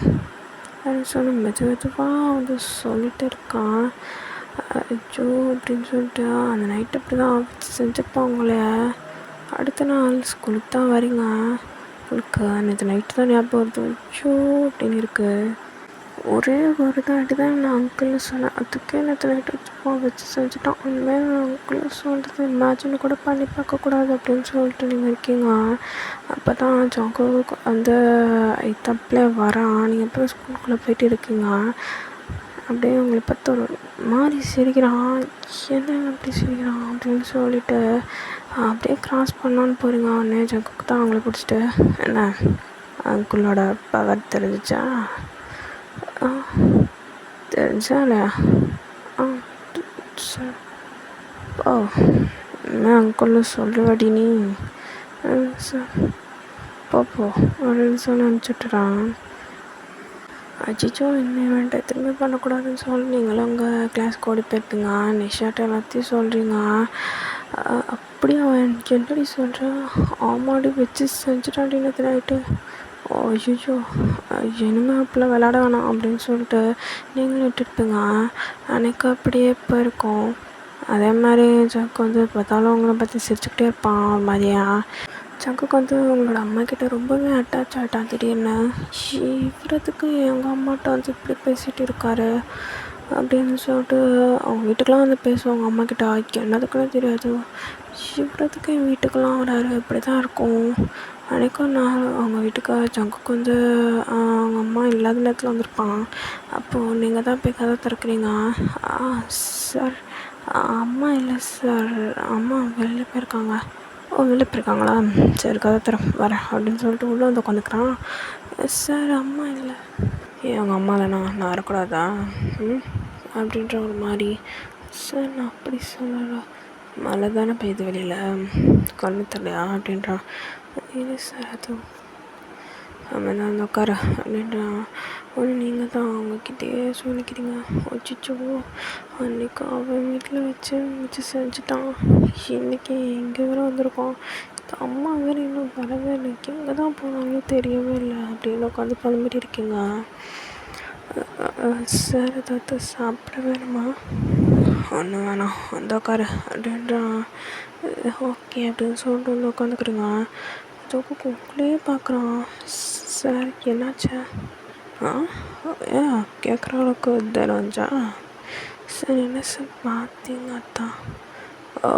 Speaker 1: அப்படின்னு சொல்லி மெதுவாக வந்து சொல்லிட்டு இருக்கான். ஐயோ அப்படின்னு சொல்லிட்டு அந்த நைட்டு அப்படி தான் செஞ்சுருப்பாங்களே. அடுத்த நாள் ஸ்கூலுக்கு தான் வரீங்க. உங்களுக்கு நேற்று நைட்டு தான் ஞாபகம் வருது. ஐயோ அப்படின்னு இருக்குது. ஒரே ஒரு தாட்டி தான் நான் அங்கிள்னு சொன்னேன், அதுக்கே நேற்று நைட்டு வச்சு செஞ்சுட்டான். உண்மையாக நான் அங்கிள்னு சொல்கிறது இமேஜின் கூட பண்ணி பார்க்கக்கூடாது அப்படின்னு சொல்லிட்டு நீங்கள் இருக்கீங்க. அப்போ தான் ஜங்கு அந்த தப்பில் வரான். நீங்கள் எப்போ ஸ்கூலுக்குள்ளே போயிட்டு இருக்கீங்க. அப்படியே உங்களை பார்த்து ஒரு மாதிரி சிரிக்கிறான். என்ன அப்படி சிரிக்கிறான் அப்படின்னு சொல்லிட்டு அப்படியே க்ராஸ் பண்ணலான்னு போகிறீங்க. உடனே ஜங்குக்கு தான் அவங்கள பிடிச்சிட்டு என்ன அங்கிளோட பவர் தெரிஞ்சிச்சா? தெரிஞ்சா இல்லையா? சரி. ஓ, என்ன அங்கிள் சொல்லுவாடி நீ? சார் போ அப்படின்னு சொல்லி அனுப்பிச்சுட்டுறான். அச்சோ, என்ன வேண்ட திரும்பி பண்ணக்கூடாதுன்னு சொல்லி நீங்களும் உங்கள் கிளாஸ்க்கு ஓடி போயிருப்பீங்க. நிஷாட்ட எல்லாத்தையும் சொல்கிறீங்க. அப்படி அவன் என்னடி சொல்கிறான்? ஆமாடி வச்சு செஞ்சுட்டாண்டி நேற்று நைட்டு. ஐயோ, இனிமேல் அப்படிலாம் விளாட வேணாம் அப்படின்னு சொல்லிட்டு நீங்களும் விட்டுருப்பீங்க. அன்றைக்கு அப்படியே இப்போ இருக்கும். அதே மாதிரி ஜாக்கு வந்து பார்த்தாலும் உங்களை பற்றி சிரிச்சுக்கிட்டே இருப்பான் ஒரு மாதிரியா. ஜக்குக்கு வந்து உங்களோட அம்மாக்கிட்ட ரொம்பவே அட்டாச் ஆகிட்டான் திடீர்னு. இவ்வளோத்துக்கு எங்கள் அம்மாட்ட வந்து இப்படி பேசிகிட்டு இருக்காரு அப்படின்னு சொல்லிட்டு அவங்க வீட்டுக்கெலாம் வந்து பேசுவாங்க அம்மாக்கிட்ட. என்னதுக்குன்னு தெரியாது, இவ்வளோத்துக்கு என் வீட்டுக்கெலாம் வராரு. இப்படி தான் இருக்கும். அன்றைக்கும் நான் அவங்க வீட்டுக்கு ஜங்குக்கு வந்து அவங்க அம்மா இல்லாத நேரத்தில் வந்திருப்பான். அப்போது நீங்கள் தான் போய் கதை திறக்கிறீங்க. சார், அம்மா இல்லை சார், அம்மா வெளில போயிருக்காங்க. வெளில போயிருக்காங்களா? சரி, கதை தர வரேன் அப்படின்னு சொல்லிட்டு உள்ளே வந்து உட்காந்துக்கிறான். சார், அம்மா இல்லை. அவங்க அம்மா இல்லைண்ணா நான் வரக்கூடாதா? அப்படின்ற ஒரு மாதிரி. சார், நான் அப்படி சொல்லலை, மழை தானே பெய்யுது வெளியில், கண்ணு தரலையா அப்படின்றான். இல்லை சார், அதுவும் அவன் தான் அந்த உட்கார அப்படின்றான். ஒன்று நீங்கள் தான் அவங்கக்கிட்டேயே சொல்லிக்கிறீங்க. அச்சோ, அன்றைக்கி அவன் வீட்டில் வச்சு செஞ்சுட்டான். இன்றைக்கி இங்கே வேறு வந்திருக்கோம். அம்மா வேறு இன்னும் வரவே இல்லை. எங்கே தான் போனாலும் தெரியவே இல்லை அப்படின்னு உட்காந்து புலம்பிட்டு இருக்கீங்க. சார், ஏதாவது சாப்பிட வேணுமா? ஒன்றும் வேணாம், வந்து உட்காரு அப்படின்றான். ஓகே அப்படின்னு சொல்லிட்டு வந்து உட்காந்துக்கிறீங்க. ஜோக்கு உங்களையே பார்க்குறான். சார், என்னாச்சா? கேட்குற அளவுக்கு தெரிஞ்சா? சார், என்ன சார் பார்த்தீங்க? அத்தான். ஓ,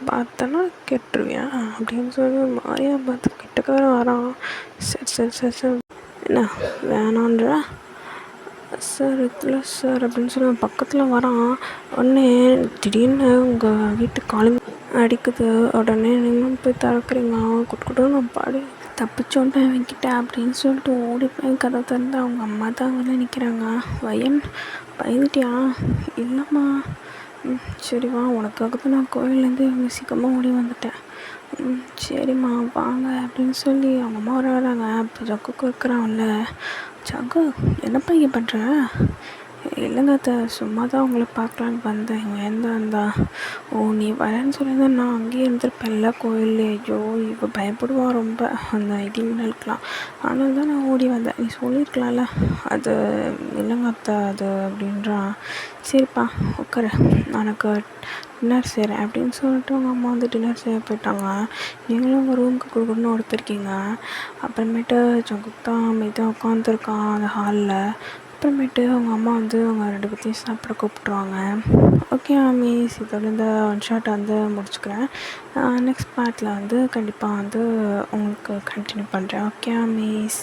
Speaker 1: பார்த்தனா கேட்டுருவியா அப்படின்னு சொல்லி மாரியா பார்த்து கிட்டக்க வேறு வரான். சரி என்ன வேணான்ற? சார், இல்லை சார் அப்படின்னு சொல்லி பக்கத்தில் வரான். உடனே திடீர்னு உங்கள் வீட்டு காலிங் அடிக்குது. உடனே நீங்களும் போய் திறக்கிறீங்க. குட்டு நான் பாடி தப்பிச்சோண்டேன் அவன்கிட்ட அப்படின்னு சொல்லிட்டு ஓடி போய் கதை திறந்து அவங்க அம்மா தான் வெளில நிற்கிறாங்க. பயந்துட்டியா? இல்லைம்மா. சரிம்மா, உனக்காக தான் நான் கோயிலேருந்து இவங்க சீக்கிரமாக ஓடி வந்துட்டேன். சரிம்மா வாங்க அப்படின்னு சொல்லி அவங்க அம்மா வராங்க. அப்போ ஜக்குக்கு இருக்கிறான்ல. ஜக்கு, என்னப்பா இங்கே பண்ணுற? இல்லைங்க அத்தை, சும்மா தான் உங்களை பார்க்கலான்னு வந்தேன். இவன் இருந்தா. ஓ, நீ வரேன்னு சொல்லியிருந்தா நான் அங்கேயே இருந்திருப்பேன்ல கோயிலே. ஐயோ, இப்போ பயப்படுவான் ரொம்ப அந்த இடி மின்னலுக்கெலாம். ஆனால் தான் நான் ஓடி வந்தேன். நீ சொல்லியிருக்கலாம்ல. அது இல்லைங்க அத்தை, அது அப்படின்றான். சரிப்பா உட்காரு, எனக்கு டின்னர் செய்கிறேன் அப்படின்னு சொல்லிட்டு அவங்க அம்மா வந்து டின்னர் செய்ய போயிட்டாங்க. நீங்களும் உங்கள் ரூமுக்கு கொடுக்கணுன்னு ஓடி போயிருக்கீங்க. அப்புறமேட்டு ஜங்குக்கு தான் அமைதியாக உட்காந்துருக்கான் அந்த ஹாலில். அப்புறமேட்டு அவங்க அம்மா வந்து அவங்க 2 பேர்த்தையும் சாப்பிட கூப்பிட்ருவாங்க. ஓகே மீஸ், இதோட இந்த ஒன் ஷாட் வந்து முடிச்சுக்கிறேன். நெக்ஸ்ட் பார்ட்டில் வந்து கண்டிப்பாக வந்து உங்களுக்கு கண்டினியூ பண்ணுறேன். Okay maize,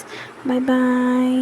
Speaker 1: bye bye.